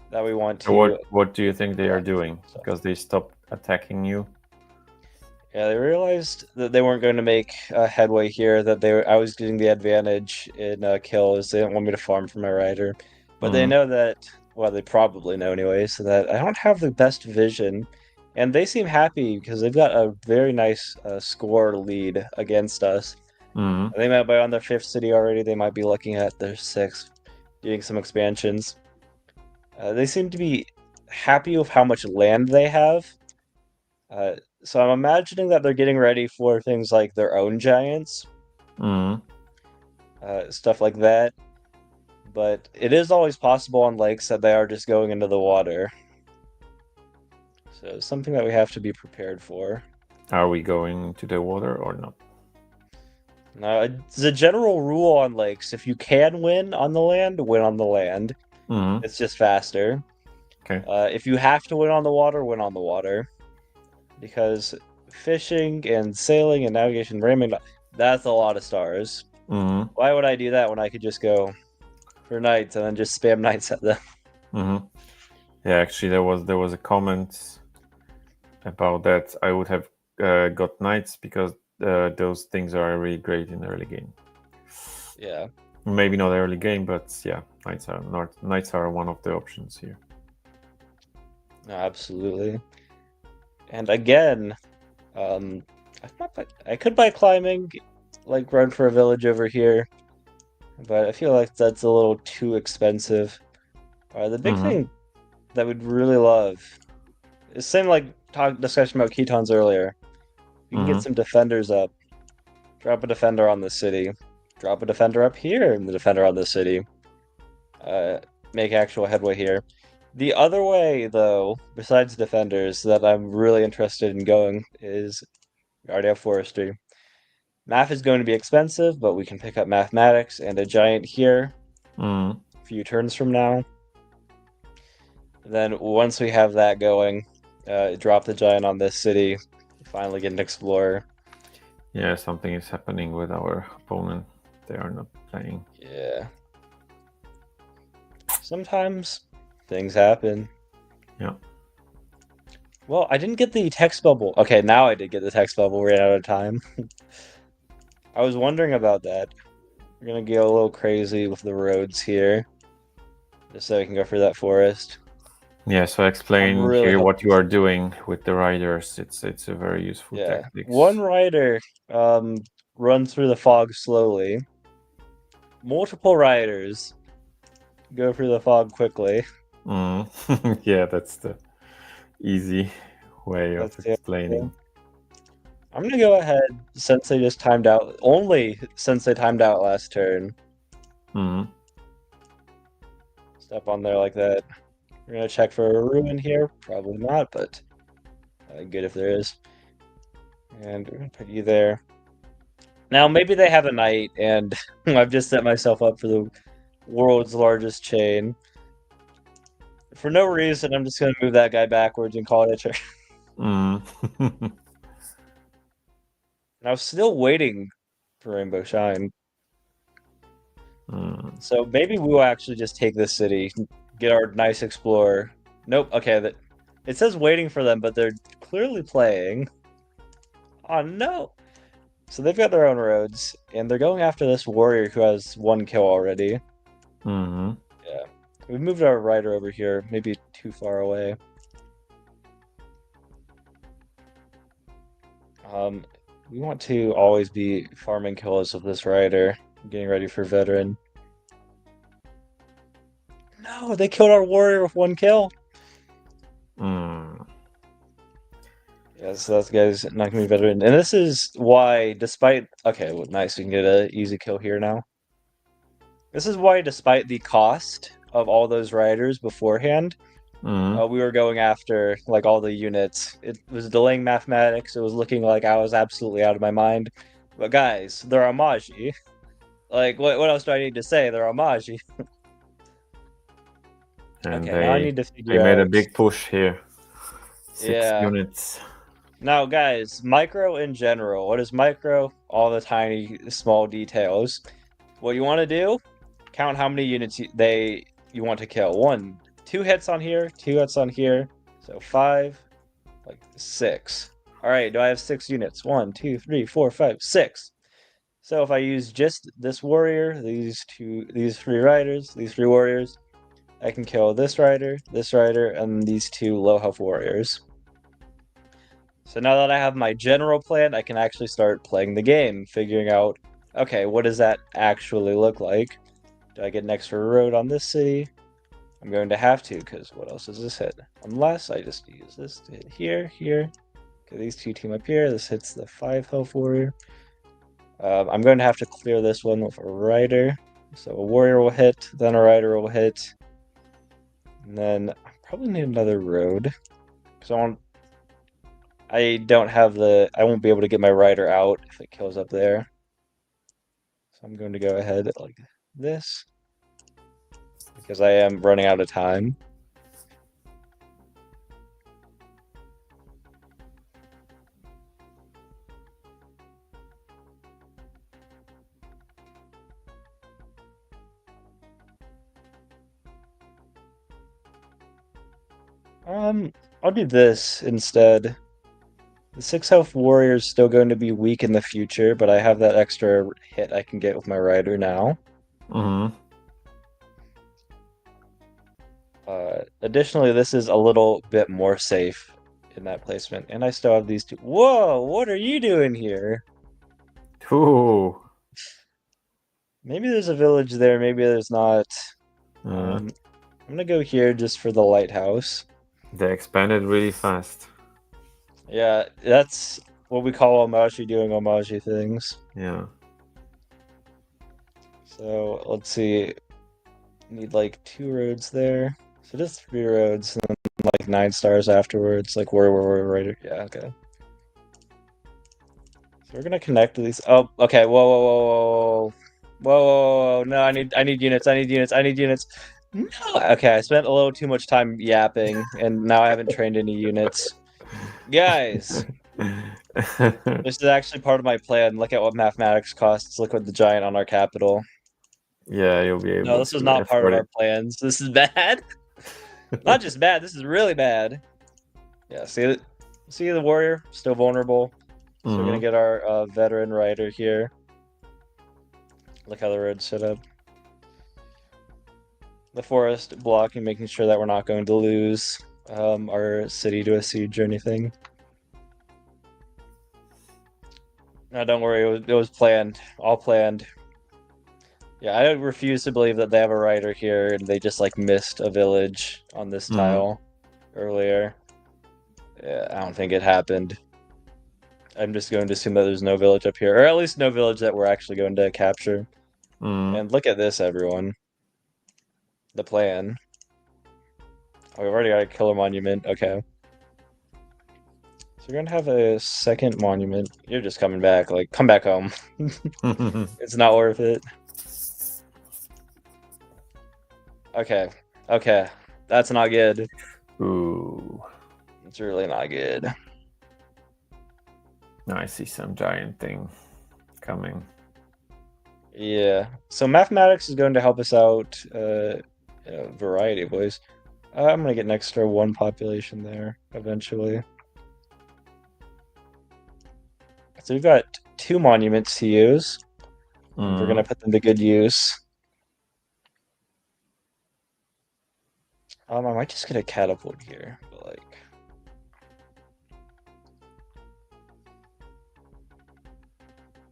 Speaker 2: that we want to.
Speaker 1: What do you think they are doing? Because they stopped attacking you.
Speaker 2: Yeah, they realized that they weren't going to make a headway here. That I was getting the advantage in kills. They didn't want me to farm for my rider, but they know that. Well, they probably know anyways. That I don't have the best vision, and they seem happy because they've got a very nice score lead against us. They might be on their 5th city already. They might be looking at their 6th, doing some expansions. They seem to be happy with how much land they have. So I'm imagining that they're getting ready for things like their own giants. Stuff like that. But it is always possible on lakes that they are just going into the water. So something that we have to be prepared for.
Speaker 1: Are we going to the water or not?
Speaker 2: Now, it's a general rule on lakes. If you can win on the land, win on the land. It's just faster.
Speaker 1: Okay.
Speaker 2: If you have to win on the water, win on the water. Because fishing and sailing and navigation, ramming, that's a lot of stars. Why would I do that when I could just go for knights and then just spam knights at them?
Speaker 1: Yeah, actually, there was a comment about that. I would have got knights because those things are really great in the early game.
Speaker 2: Yeah.
Speaker 1: Maybe not early game, but yeah, knights are one of the options here.
Speaker 2: No, absolutely. And again, I could buy climbing, like run for a village over here, but I feel like that's a little too expensive. The big thing that we'd really love is same like discussion about Ketons earlier. You can get some defenders up, drop a defender on the city, drop a defender up here, and the defender on the city. Make actual headway here. The other way, though, besides defenders, that I'm really interested in going is we already have forestry. Math is going to be expensive, but we can pick up mathematics and a giant here a few turns from now. Then once we have that going, drop the giant on this city, finally get an explorer.
Speaker 1: Yeah, something is happening with our opponent. They are not playing.
Speaker 2: Yeah. Sometimes things happen.
Speaker 1: Yeah.
Speaker 2: Well, I didn't get the text bubble. Okay, now I did get the text bubble. Ran out of time. I was wondering about that. We're gonna go a little crazy with the roads here, just so we can go through that forest.
Speaker 1: Yeah, so explain here what you are doing with the riders. It's a very useful tactic.
Speaker 2: One rider runs through the fog slowly. Multiple riders go through the fog quickly.
Speaker 1: Yeah, that's the easy way of
Speaker 2: That's the idea.
Speaker 1: explaining.
Speaker 2: I'm gonna go ahead since they just timed out. Only since they timed out last turn.
Speaker 1: Mm.
Speaker 2: Step on there like that. We're gonna check for a ruin here. Probably not, but good if there is. And we're gonna put you there. Now maybe they have a knight, and I've just set myself up for the world's largest chain. For no reason, I'm just gonna move that guy backwards and call it a turn.
Speaker 1: Mm.
Speaker 2: And I was still waiting for Rainbow Shine.
Speaker 1: Mm.
Speaker 2: So maybe we'll actually just take this city, get our nice explorer. Nope. Okay, that it says waiting for them, but they're clearly playing. Oh no! So they've got their own roads, and they're going after this warrior who has 1 kill already.
Speaker 1: Mm-hmm.
Speaker 2: Yeah, we moved our rider over here, maybe too far away. We want to always be farming kills with this rider, getting ready for veteran. No, they killed our warrior with 1 kill.
Speaker 1: Mm.
Speaker 2: Yeah, so that guy's not gonna be veteran. And this is why, despite okay, well, nice, we can get an easy kill here now. This is why, despite the cost of all those riders beforehand,
Speaker 1: Mm.
Speaker 2: we were going after like all the units. It was delaying mathematics. It was looking like I was absolutely out of my mind. But guys, they're Amaji. Like, what else do I need to say? They're Amaji.
Speaker 1: And
Speaker 2: Okay, now I need to
Speaker 1: they
Speaker 2: figure
Speaker 1: made a
Speaker 2: out.
Speaker 1: big push here. 6
Speaker 2: Yeah.
Speaker 1: units.
Speaker 2: Now, guys, micro in general. What is micro? All the tiny, small details. What you want to do? Count how many units you want to kill. 1, 2 hits on here, 2 hits on here. So 5, like 6. All right, do I have 6 units? 1, 2, 3, 4, 5, 6. So if I use just this warrior, these 3 riders, these 3 warriors, I can kill this rider, and these 2 low health warriors. So now that I have my general plan, I can actually start playing the game, figuring out, okay, what does that actually look like? Do I get an extra road on this city? I'm going to have to, because what else does this hit? Unless I just use this to hit here, here. Okay, these 2 team up here. This hits the 5 health warrior. I'm going to have to clear this one with a rider. So a warrior will hit, then a rider will hit. And then I probably need another road. Because I don't have I won't be able to get my rider out if it kills up there. So I'm going to go ahead like this. Because I am running out of time. I'll do this instead. The 6 health warrior is still going to be weak in the future, but I have that extra hit I can get with my rider now.
Speaker 1: Mm-hmm.
Speaker 2: Additionally, this is a little bit more safe in that placement, and I still have these 2. Whoa, what are you doing here?
Speaker 1: Ooh.
Speaker 2: Maybe there's a village there, maybe there's not. I'm gonna go here just for the lighthouse.
Speaker 1: They expanded really fast.
Speaker 2: Yeah, that's what we call Omaji doing Omaji things.
Speaker 1: Yeah.
Speaker 2: So let's see. Need like 2 roads there. So just 3 roads and then like 9 stars afterwards. Like where we're right. Yeah, okay. So we're gonna connect to these. Oh, okay. Whoa, whoa, whoa, whoa, whoa, whoa, whoa. No, I need units. I need units. I need units. No. Okay, I spent a little too much time yapping, and now I haven't trained any units. Guys, this is actually part of my plan. Look at what mathematics costs. Look what the giant on our capital.
Speaker 1: Yeah, you'll be
Speaker 2: No,
Speaker 1: able
Speaker 2: this is
Speaker 1: to
Speaker 2: not part of
Speaker 1: afford
Speaker 2: our
Speaker 1: it.
Speaker 2: plans. This is bad. Not just bad. This is really bad. Yeah. See the warrior still vulnerable. So we're gonna get our veteran rider here. Look how the road's set up. The forest blocking, making sure that we're not going to lose our city to a siege or anything. No, don't worry. It was planned. All planned. Yeah, I refuse to believe that they have a writer here and they just like missed a village on this
Speaker 1: Mm.
Speaker 2: tile earlier. Yeah, I don't think it happened. I'm just going to assume that there's no village up here, or at least no village that we're actually going to capture.
Speaker 1: Mm.
Speaker 2: And look at this, everyone. The plan. Oh, we've already got a killer monument. Okay. So we're gonna have a second monument. You're just coming back. Like, come back home. It's not worth it. Okay. Okay. That's not good.
Speaker 1: Ooh.
Speaker 2: It's really not good.
Speaker 1: I see some giant thing coming.
Speaker 2: Yeah. So mathematics is going to help us out in a variety of ways. I'm gonna get an extra one population there eventually. So we've got two monuments to use, and we're gonna
Speaker 1: Mm.
Speaker 2: put them to good use. I might just get a catapult here, but like,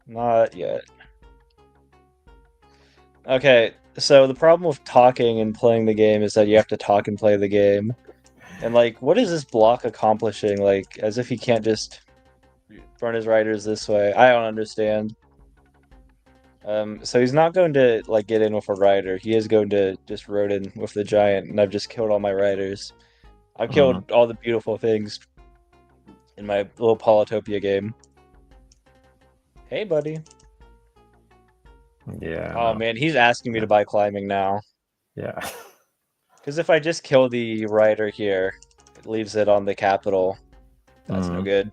Speaker 2: not yet. Okay, so the problem with talking and playing the game is that you have to talk and play the game. And like, what is this block accomplishing? Like, as if he can't just run his riders this way. I don't understand. So he's not going to like get in with a rider. He is going to just road in with the giant, and I've just killed all my riders. I've
Speaker 1: Mm.
Speaker 2: killed all the beautiful things in my little Polytopia game. Hey, buddy.
Speaker 1: Yeah,
Speaker 2: Oh
Speaker 1: no.
Speaker 2: man, he's asking me to buy climbing now.
Speaker 1: Yeah.
Speaker 2: Because if I just kill the rider here, it leaves it on the capital. That's no
Speaker 1: Mm.
Speaker 2: good.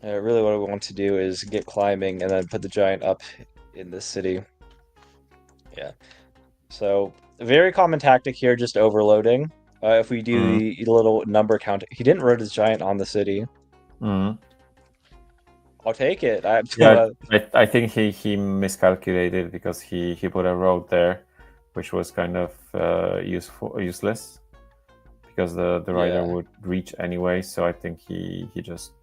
Speaker 2: Really, what I want to do is get climbing and then put the giant up in this city. Yeah. So, a very common tactic here, just overloading. If we do
Speaker 1: Mm.
Speaker 2: the little number count, he didn't road his giant on the city.
Speaker 1: Mm.
Speaker 2: I'll take it.
Speaker 1: Yeah, I think he miscalculated because he put a road there, which was kind of useless because the rider
Speaker 2: yeah.
Speaker 1: would reach anyway. So I think he just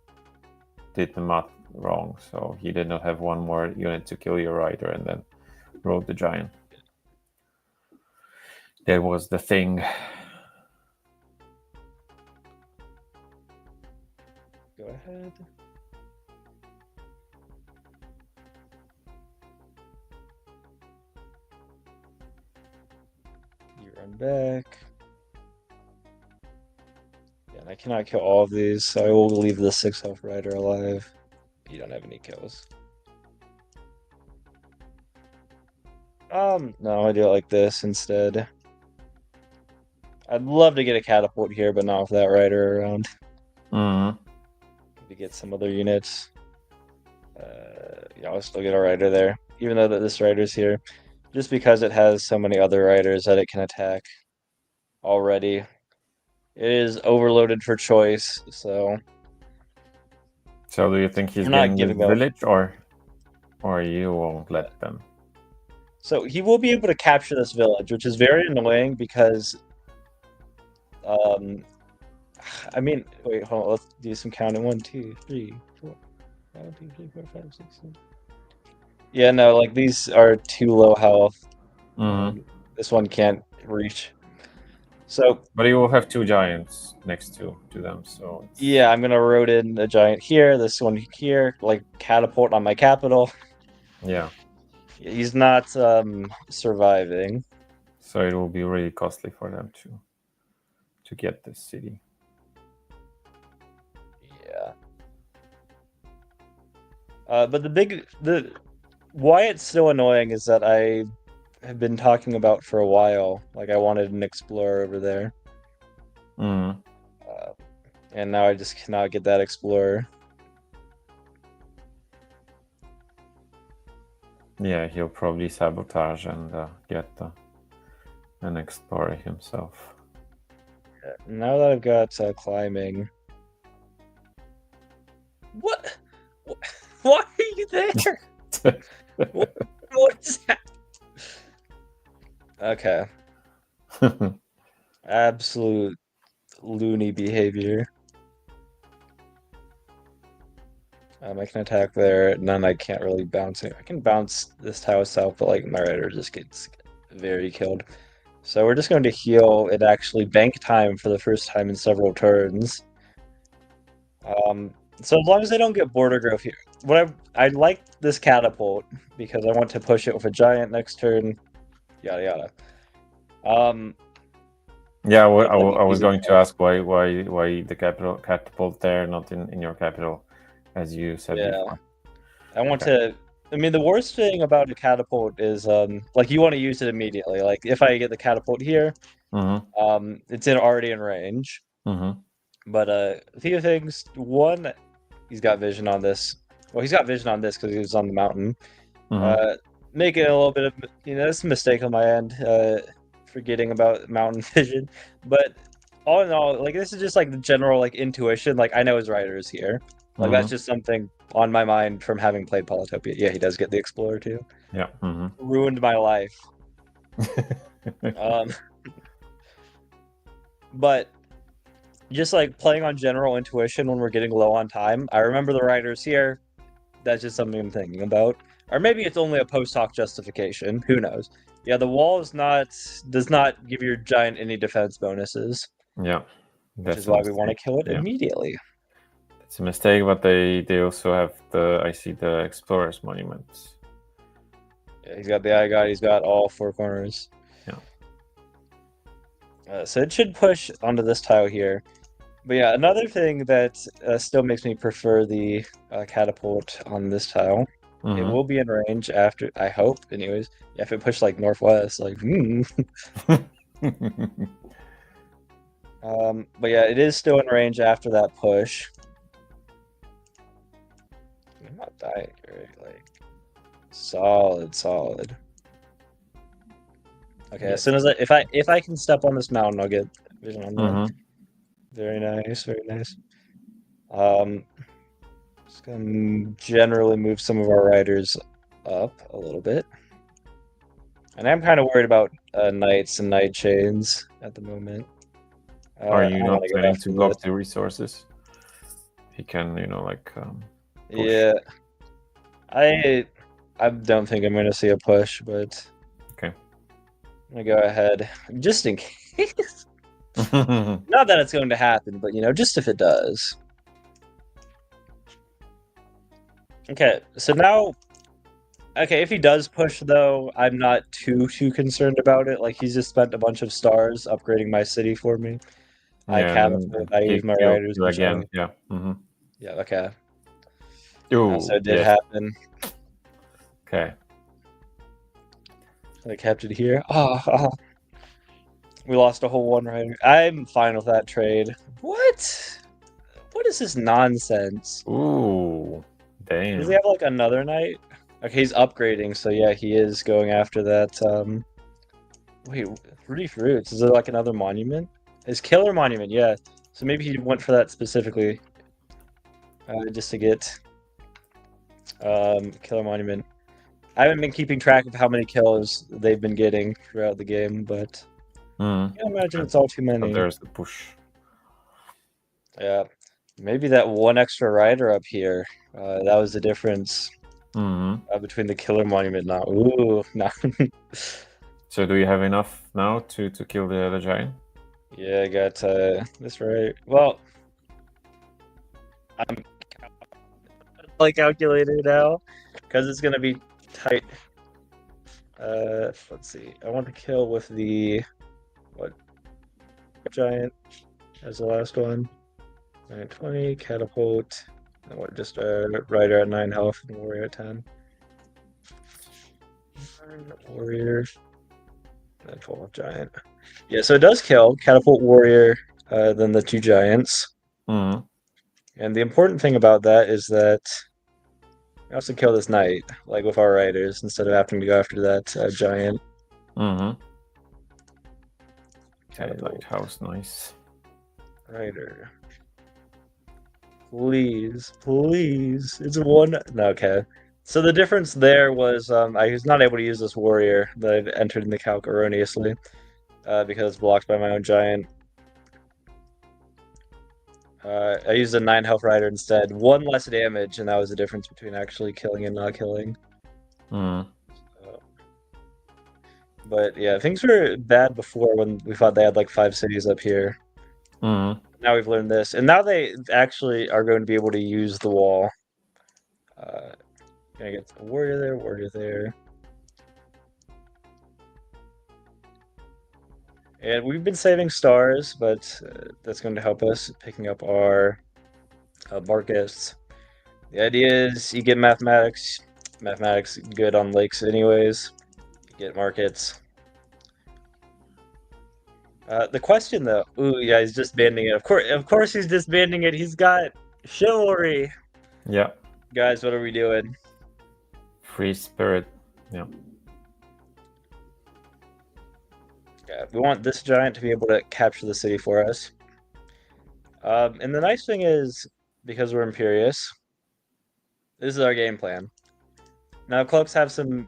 Speaker 1: did the math wrong. So he did not have one more unit to kill your rider and then rode the giant. That was the thing.
Speaker 2: Go ahead. You run back. Yeah, and I cannot kill all of these, so I will leave the 6 health rider alive. You don't have any kills. No, I do it like this instead. I'd love to get a catapult here, but not with that rider around.
Speaker 1: Mm.
Speaker 2: To get some other units. Yeah, I'll still get a rider there, even though that this rider's here, just because it has so many other riders that it can attack already. It is overloaded for choice, so
Speaker 1: So do you think he's
Speaker 2: I'm not
Speaker 1: getting the
Speaker 2: giving up.
Speaker 1: village or you won't let them?
Speaker 2: So he will be able to capture this village, which is very annoying because, um, I mean, wait, hold on, let's do some counting. 1, 2, 3, 4, 5, 2, 3, 4, 5, 6, 7. Yeah, no, like these are too low health,
Speaker 1: Mm.
Speaker 2: and this one can't reach. So
Speaker 1: But you will have two giants next to them, so it's
Speaker 2: yeah, I'm gonna road in a giant here, this one here, like catapult on my capital.
Speaker 1: yeah.
Speaker 2: He's not surviving.
Speaker 1: So it will be really costly for them to get this city.
Speaker 2: Yeah. But the why it's so annoying is that I have been talking about for a while. Like I wanted an explorer over there,
Speaker 1: Mm.
Speaker 2: uh, and now I just cannot get that explorer.
Speaker 1: Yeah, he'll probably sabotage and get an explorer himself.
Speaker 2: Now that I've got climbing, what? Why are you there? What is that? Okay, absolute loony behavior. I can attack there. None I can't really bounce it. I can bounce this tile south, but like my rider just gets very killed. So we're just going to heal and actually bank time for the first time in several turns. So as long as they don't get border growth here. I like this catapult because I want to push it with a giant next turn. Yada yada.
Speaker 1: Yeah, I was going to ask why the catapult there, not in your capital, as you said before.
Speaker 2: I want to. I mean, the worst thing about a catapult is like you want to use it immediately. Like if I get the catapult here, it's already in range. But a few things. One, he's got vision on this. Well, he's got vision on this because he was on the mountain. Making a little bit of it's a mistake on my end, forgetting about mountain vision. But all in all, like this is just like the general like intuition. Like I know his rider is here. Like that's just something on my mind from having played Polytopia. Yeah, he does get the Explorer too.
Speaker 1: Yeah.
Speaker 2: Ruined my life. But just like playing on general intuition when we're getting low on time. I remember the riders here. That's just something I'm thinking about. Or maybe it's only a post hoc justification. Who knows? Yeah, the wall does not give your giant any defense bonuses.
Speaker 1: Yeah.
Speaker 2: Which is why we want to kill it immediately.
Speaker 1: It's a mistake, but they also have I see the Explorer's Monuments.
Speaker 2: Yeah, he's got the Eye God, he's got all four corners.
Speaker 1: Yeah.
Speaker 2: So it should push onto this tile here. But yeah, another thing that still makes me prefer the catapult on this tile. It will be in range after, I hope, anyways. Yeah, if it pushed like northwest, like, but yeah, it is still in range after that push. I'm not dying, right? Like, solid. Okay, as soon as if I can step on this mountain, I'll get vision on that. Very nice. Just gonna generally move some of our riders up a little bit. And I'm kind of worried about knights and knight chains at the moment.
Speaker 1: Are you not planning to block the resources? He can, like. Push.
Speaker 2: Yeah. I don't think I'm gonna see a push, but
Speaker 1: okay.
Speaker 2: I'm gonna go ahead just in case. Not that it's going to happen, but just if it does. Okay, so now, if he does push though, I'm not too concerned about it. Like he's just spent a bunch of stars upgrading my city for me. I catapult, I use my riders
Speaker 1: again. Yeah.
Speaker 2: Yeah. Okay.
Speaker 1: Ooh,
Speaker 2: so it did happen.
Speaker 1: Okay.
Speaker 2: I kept it here. We lost a whole one rider. I'm fine with that trade. What? What is this nonsense?
Speaker 1: Ooh, damn.
Speaker 2: Does he have like another knight? Okay, he's upgrading, so yeah, he is going after that. Wait, Reef Roots. Is it like another monument? His killer monument, yeah. So maybe he went for that specifically, just to get killer monument. I haven't been keeping track of how many kills they've been getting throughout the game, but I can't imagine it's all too many.
Speaker 1: There's the push.
Speaker 2: Yeah, maybe that one extra rider up here. That was the difference between the killer monument. Now, ooh, no.
Speaker 1: So, do you have enough now to kill the giant?
Speaker 2: Yeah, I got this right. Well, I'm like calculating now because it's gonna be tight. Let's see. I want to kill with the giant as the last one. 920 catapult. And what? Just a rider at 9 health and warrior at 10. Warrior. And 12 giant. Yeah, so it does kill catapult warrior, then the 2 giants. And the important thing about that is that we also kill this knight, like with our riders, instead of having to go after that giant.
Speaker 1: Lighthouse, nice.
Speaker 2: Rider. Please. It's one. No, okay. So the difference there was I was not able to use this warrior that I'd entered in the calc erroneously because it's blocked by my own giant. I used a 9 health rider instead. 1 less damage, and that was the difference between actually killing and not killing.
Speaker 1: Mm.
Speaker 2: So, but yeah, things were bad before when we thought they had like 5 cities up here.
Speaker 1: Mm.
Speaker 2: Now we've learned this, and now they actually are going to be able to use the wall. Gonna get a warrior there, warrior there. And we've been saving stars, but that's going to help us picking up our markets. The idea is you get mathematics. Mathematics good on lakes anyways. You get markets. The question though, ooh yeah, he's disbanding it. Of course he's disbanding it. He's got chivalry.
Speaker 1: Yeah.
Speaker 2: Guys, what are we doing?
Speaker 1: Free spirit. Yeah.
Speaker 2: Yeah, we want this giant to be able to capture the city for us. And the nice thing is, because we're Imperious, this is our game plan. Now, cloaks have some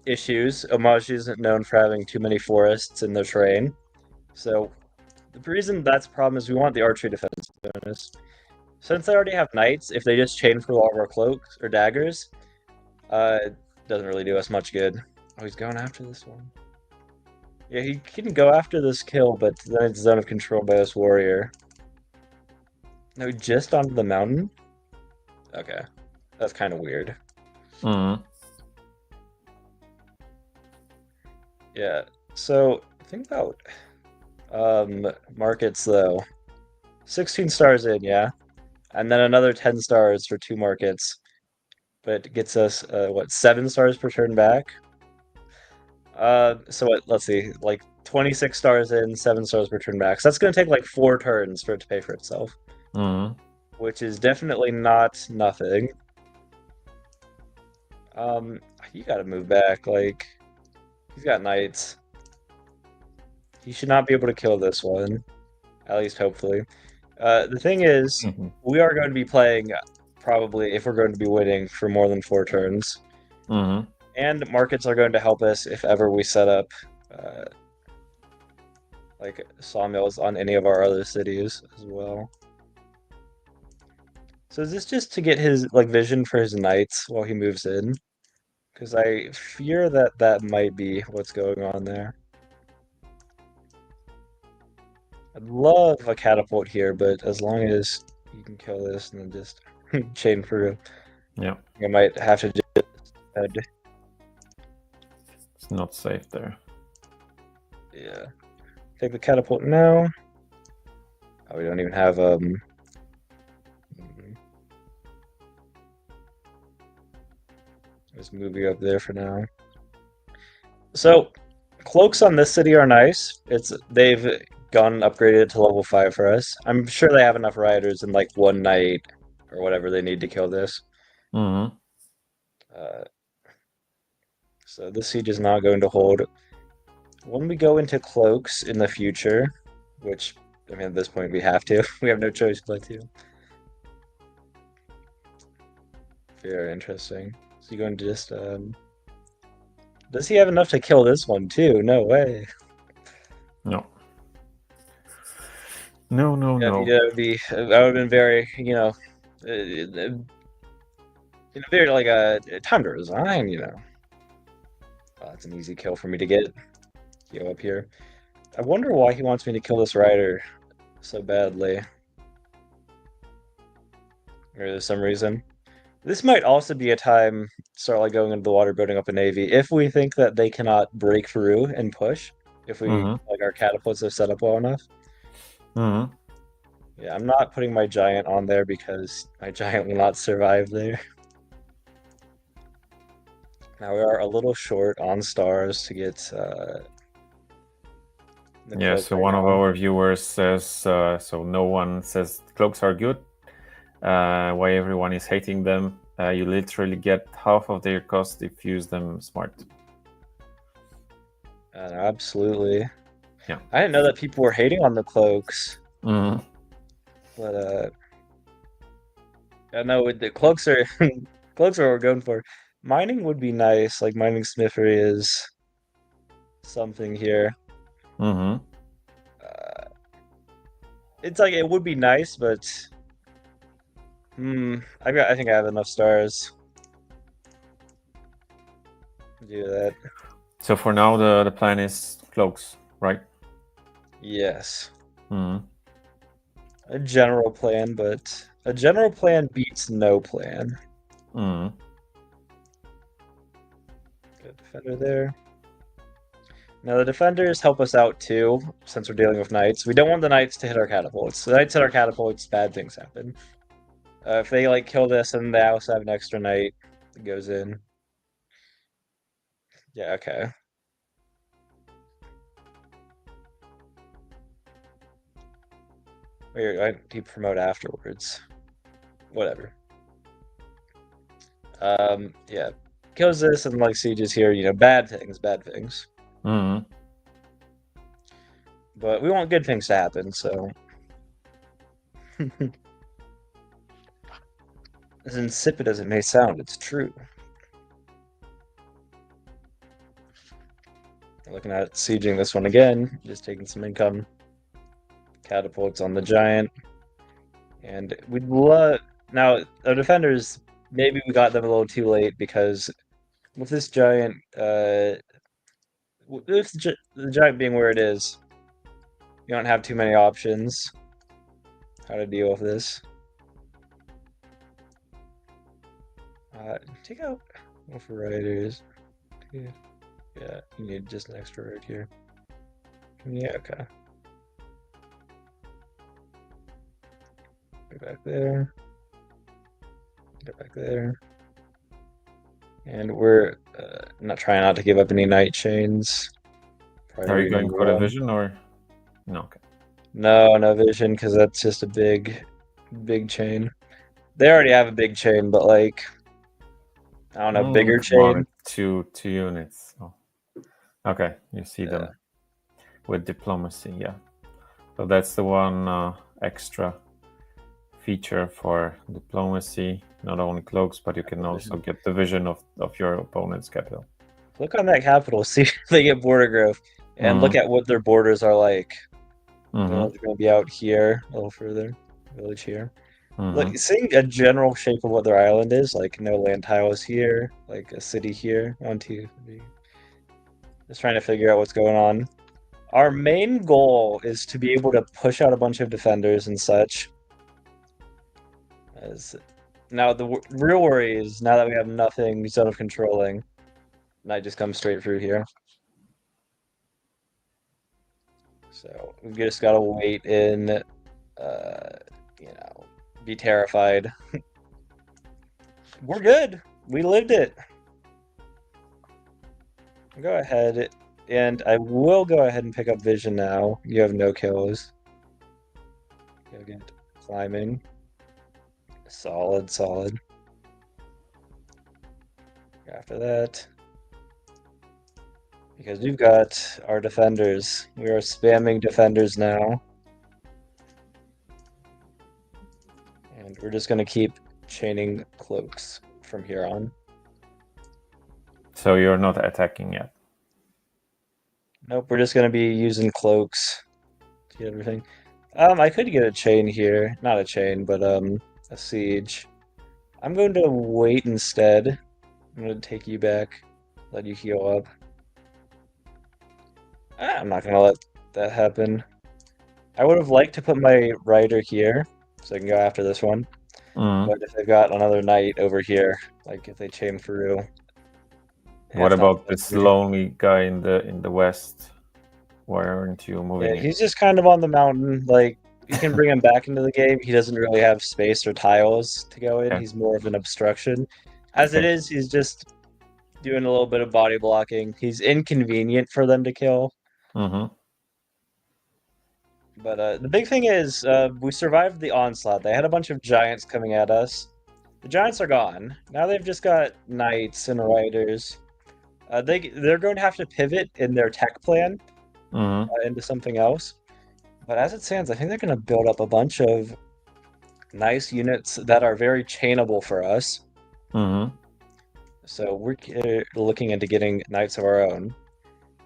Speaker 2: issues. Omaji isn't known for having too many forests in their terrain. So, the reason that's a problem is we want the archery defense bonus. Since they already have knights, if they just chain through all of our cloaks or daggers, it doesn't really do us much good. Oh, he's going after this one. Yeah, he can go after this kill, but then it's zone of control by this warrior. No, just onto the mountain? Okay. That's kind of weird.
Speaker 1: Mm.
Speaker 2: Yeah. So think about markets though. 16 stars in, yeah. And then another 10 stars for 2 markets. But it gets us what, 7 stars per turn back? So what, let's see, like 26 stars in, 7 stars per turn back. So that's gonna take like 4 turns for it to pay for itself.
Speaker 1: Mm.
Speaker 2: Which is definitely not nothing. You gotta move back, like he's got knights. He should not be able to kill this one. At least hopefully. The thing is,
Speaker 1: Mm-hmm.
Speaker 2: we are going to be playing probably, if we're going to be winning, for more than 4 turns.
Speaker 1: Mm-hmm.
Speaker 2: And markets are going to help us if ever we set up uh, like sawmills on any of our other cities as well. So is this just to get his like vision for his knights while he moves in? Because I fear that that might be what's going on there. I'd love a catapult here, but as long as you can kill this and then just chain through,
Speaker 1: Yeah.
Speaker 2: I might have to just
Speaker 1: It's not safe there.
Speaker 2: yeah. Take the catapult now. Oh, we don't even have Let's move you up there for now. So cloaks on this city are nice. They've gone upgraded to level 5 for us. I'm sure they have enough riders in like 1 night or whatever they need to kill this.
Speaker 1: Mm-hmm.
Speaker 2: So this siege is not going to hold. When we go into cloaks in the future, which I mean at this point we have to, we have no choice but to. Very interesting. Is he going to just does he have enough to kill this one too? No way.
Speaker 1: No. No, no,
Speaker 2: Yeah,
Speaker 1: no.
Speaker 2: that would have been very, very like a time to resign, Oh, that's an easy kill for me to get. Go up here. I wonder why he wants me to kill this rider so badly. Or there's some reason. This might also be a time to start like going into the water, building up a navy. If we think that they cannot break through and push, if we
Speaker 1: Mm-hmm.
Speaker 2: like our catapults are set up well enough.
Speaker 1: Mm-hmm.
Speaker 2: Yeah, I'm not putting my giant on there because my giant will not survive there. Now we are a little short on stars to get the
Speaker 1: Yeah,
Speaker 2: cloak
Speaker 1: so
Speaker 2: right
Speaker 1: one of
Speaker 2: now.
Speaker 1: our viewers says, so no one says cloaks are good. Why everyone is hating them. You literally get half of their cost if you use them smart.
Speaker 2: Absolutely.
Speaker 1: Yeah.
Speaker 2: I didn't know that people were hating on the cloaks,
Speaker 1: Mm-hmm.
Speaker 2: but I know the cloaks are cloaks are what we're going for. Mining would be nice, like mining smithery is something here.
Speaker 1: Mm-hmm.
Speaker 2: it's like it would be nice, but I think I have enough stars to do that.
Speaker 1: So for now, the plan is cloaks, right?
Speaker 2: Yes.
Speaker 1: Mm.
Speaker 2: A general plan, but a general plan beats no plan.
Speaker 1: Mm.
Speaker 2: Good defender there. Now the defenders help us out too, since we're dealing with knights. We don't want the knights to hit our catapults. The knights hit our catapults, bad things happen. If they like kill this and they also have an extra knight that goes in. Yeah, okay. Wait, I need to promote afterwards. Whatever. Yeah. Kills this and like sieges here, bad things, bad things.
Speaker 1: Mm.
Speaker 2: But we want good things to happen, so as insipid as it may sound, it's true. Looking at sieging this one again, just taking some income. Catapults on the giant. And we'd love... Now, our defenders, maybe we got them a little too late because with this giant, with the giant being where it is, you don't have too many options how to deal with this. Take out overriders. Yeah, you need just an extra right here. Yeah, okay. Go back there. Go back there. And we're not trying not to give up any night chains.
Speaker 1: Are you
Speaker 2: Priority
Speaker 1: going
Speaker 2: number
Speaker 1: for the
Speaker 2: one.
Speaker 1: vision or no? Okay.
Speaker 2: No vision, because that's just a big chain. They already have a big chain, but like, I don't know, bigger
Speaker 1: Come on,
Speaker 2: chain.
Speaker 1: it's two units. Oh. Okay, you see them with diplomacy. Yeah, so that's the one extra feature for diplomacy. Not only cloaks, but you can also get the vision of your opponent's capital.
Speaker 2: Look on that capital, see if they get border growth, and look at what their borders are like. They're going to be out here, a little further, village here. Look, seeing a general shape of what their island is, like no land tiles here, like a city here. 1, 2, 3. Just trying to figure out what's going on. Our main goal is to be able to push out a bunch of defenders and such. Now the real worry is now that we have nothing zone of controlling, Knight just comes straight through here. So we've just gotta wait in, be terrified. We're good. We lived it. Go ahead, and I will go ahead and pick up vision now. You have no kills. Go get climbing. Solid. After that, because we've got our defenders. We are spamming defenders now. And we're just going to keep chaining cloaks from here on.
Speaker 1: So you're not attacking yet?
Speaker 2: Nope, we're just going to be using cloaks to get everything. I could get a chain here. Not a chain, but a siege. I'm going to wait instead. I'm going to take you back, let you heal up. I'm not going to let that happen. I would have liked to put my rider here, so I can go after this one. But if they've got another knight over here, like if they chain through.
Speaker 1: What about this lonely guy in the west? Why aren't you moving?
Speaker 2: Yeah, he's just kind of on the mountain. Like, you can bring him back into the game. He doesn't really have space or tiles to go in. He's more of an obstruction. As it is, he's just doing a little bit of body blocking. He's inconvenient for them to kill. But the big thing is, we survived the onslaught. They had a bunch of giants coming at us. The giants are gone. Now they've just got knights and riders. They're going to have to pivot in their tech plan into something else. But as it stands, I think they're going to build up a bunch of nice units that are very chainable for us. So we're looking into getting knights of our own.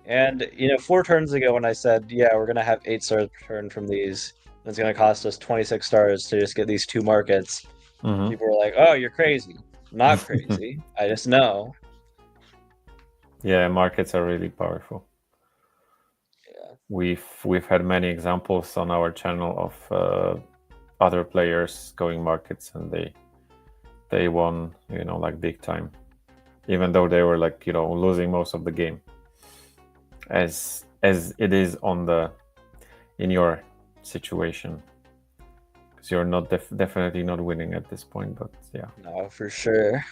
Speaker 2: And, 4 turns ago when I said, yeah, we're going to have 8 stars per turn from these, It's going to cost us 26 stars to just get these 2 markets.
Speaker 1: Mhm.
Speaker 2: People are like, "Oh, you're crazy." Not crazy. I just know.
Speaker 1: Yeah, markets are really powerful.
Speaker 2: Yeah.
Speaker 1: We've had many examples on our channel of other players going markets, and they won, like big time, even though they were like losing most of the game, as it is in your situation, because you're not definitely not winning at this point. But yeah.
Speaker 2: No, for sure.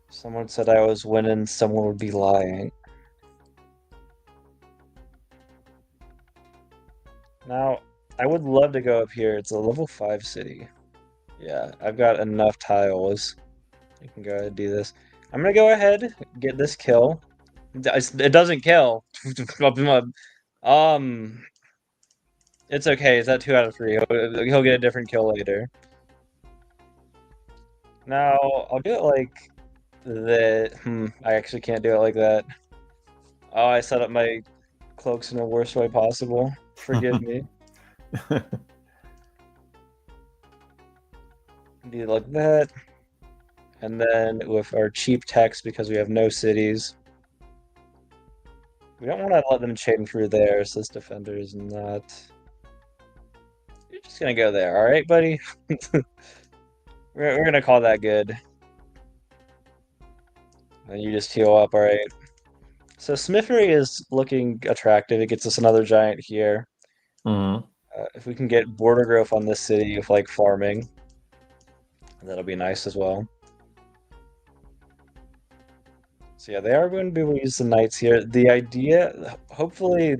Speaker 2: Someone said I was winning, someone would be lying. Now, I would love to go up here. It's a level 5 city. Yeah, I've got enough tiles. I can go ahead and do this. I'm gonna go ahead, get this kill. It doesn't kill. Um, it's okay. It's at 2 out of 3. He'll get a different kill later. Now, I'll do it like the. I actually can't do it like that. Oh, I set up my cloaks in the worst way possible. Forgive me. Do it like that. And then with our cheap text, because we have no cities, we don't want to let them chain through there, so this defender is not. You're just gonna go there, all right, buddy? we're gonna call that good. And you just heal up, all right? So Smithery is looking attractive. It gets us another giant here.
Speaker 1: Mhm.
Speaker 2: If we can get border growth on this city with like farming, that'll be nice as well. So yeah, they are going to be able to use the knights here. The idea, hopefully,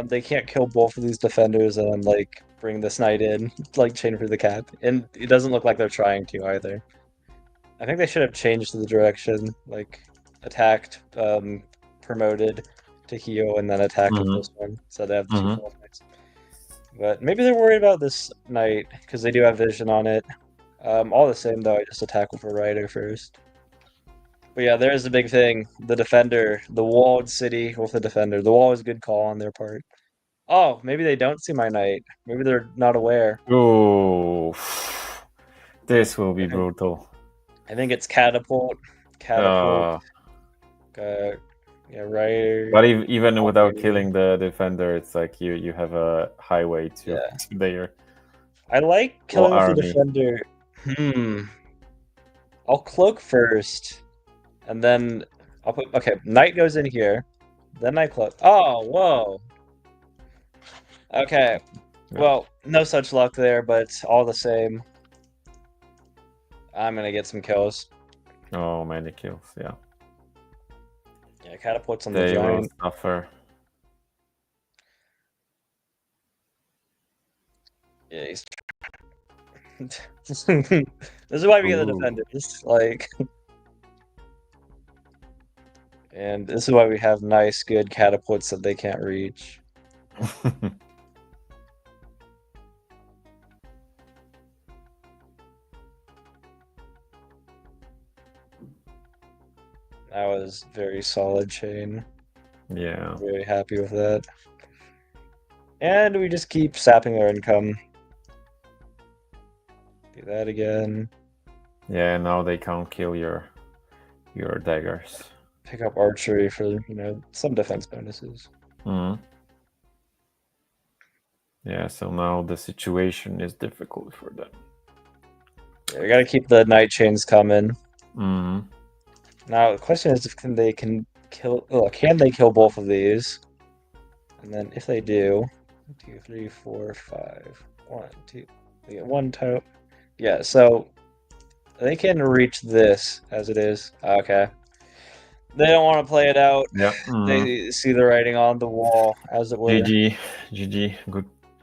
Speaker 2: they can't kill both of these defenders and then like bring this knight in, like chain through the cap. And it doesn't look like they're trying to either. I think they should have changed the direction, like attacked, promoted to heal, and then attacked with
Speaker 1: Mhm.
Speaker 2: this one. So they have 2
Speaker 1: Mhm.
Speaker 2: false knights. But maybe they're worried about this knight because they do have vision on it. All the same though, I just attack with a rider first. But yeah, there's the big thing. The defender, the walled city with the defender. The wall is a good call on their part. Oh, maybe they don't see my knight. Maybe they're not aware.
Speaker 1: Oh, this will be
Speaker 2: I think,
Speaker 1: brutal.
Speaker 2: I think it's catapult. Catapult. Uh, yeah, rider.
Speaker 1: But even
Speaker 2: Oh,
Speaker 1: without
Speaker 2: maybe.
Speaker 1: killing the defender, it's like you have a highway to,
Speaker 2: Yeah.
Speaker 1: to their
Speaker 2: I like
Speaker 1: whole
Speaker 2: killing with the
Speaker 1: army.
Speaker 2: defender. I'll cloak first, and then I'll put. Okay, knight goes in here. Then I cloak. Oh, whoa. Okay.
Speaker 1: Yeah.
Speaker 2: Well, no such luck there, but all the same, I'm gonna get some kills.
Speaker 1: Oh, many kills. Yeah.
Speaker 2: Yeah, catapults on the
Speaker 1: They will
Speaker 2: giant.
Speaker 1: suffer.
Speaker 2: Yeah, this is why we get the
Speaker 1: Ooh.
Speaker 2: defenders, like, and this is why we have nice, good catapults that they can't reach. That was very solid chain.
Speaker 1: Yeah.
Speaker 2: Very happy with that. And we just keep sapping their income. Do that again.
Speaker 1: Yeah. Now they can't kill your daggers.
Speaker 2: Pick up archery for, some defense bonuses.
Speaker 1: Mhm. Yeah. So now the situation is difficult for them.
Speaker 2: Yeah, we gotta keep the night chains coming.
Speaker 1: Mhm.
Speaker 2: Now the question is, can they kill both of these? And then if they do, 1, 2, 3, 4, 5. 1, 2. They get 1 toe. Yeah, so they can reach this as it is. Okay. They don't want to play it out.
Speaker 1: Yeah. Mhm.
Speaker 2: They see the writing on the wall, as it were.
Speaker 1: GG.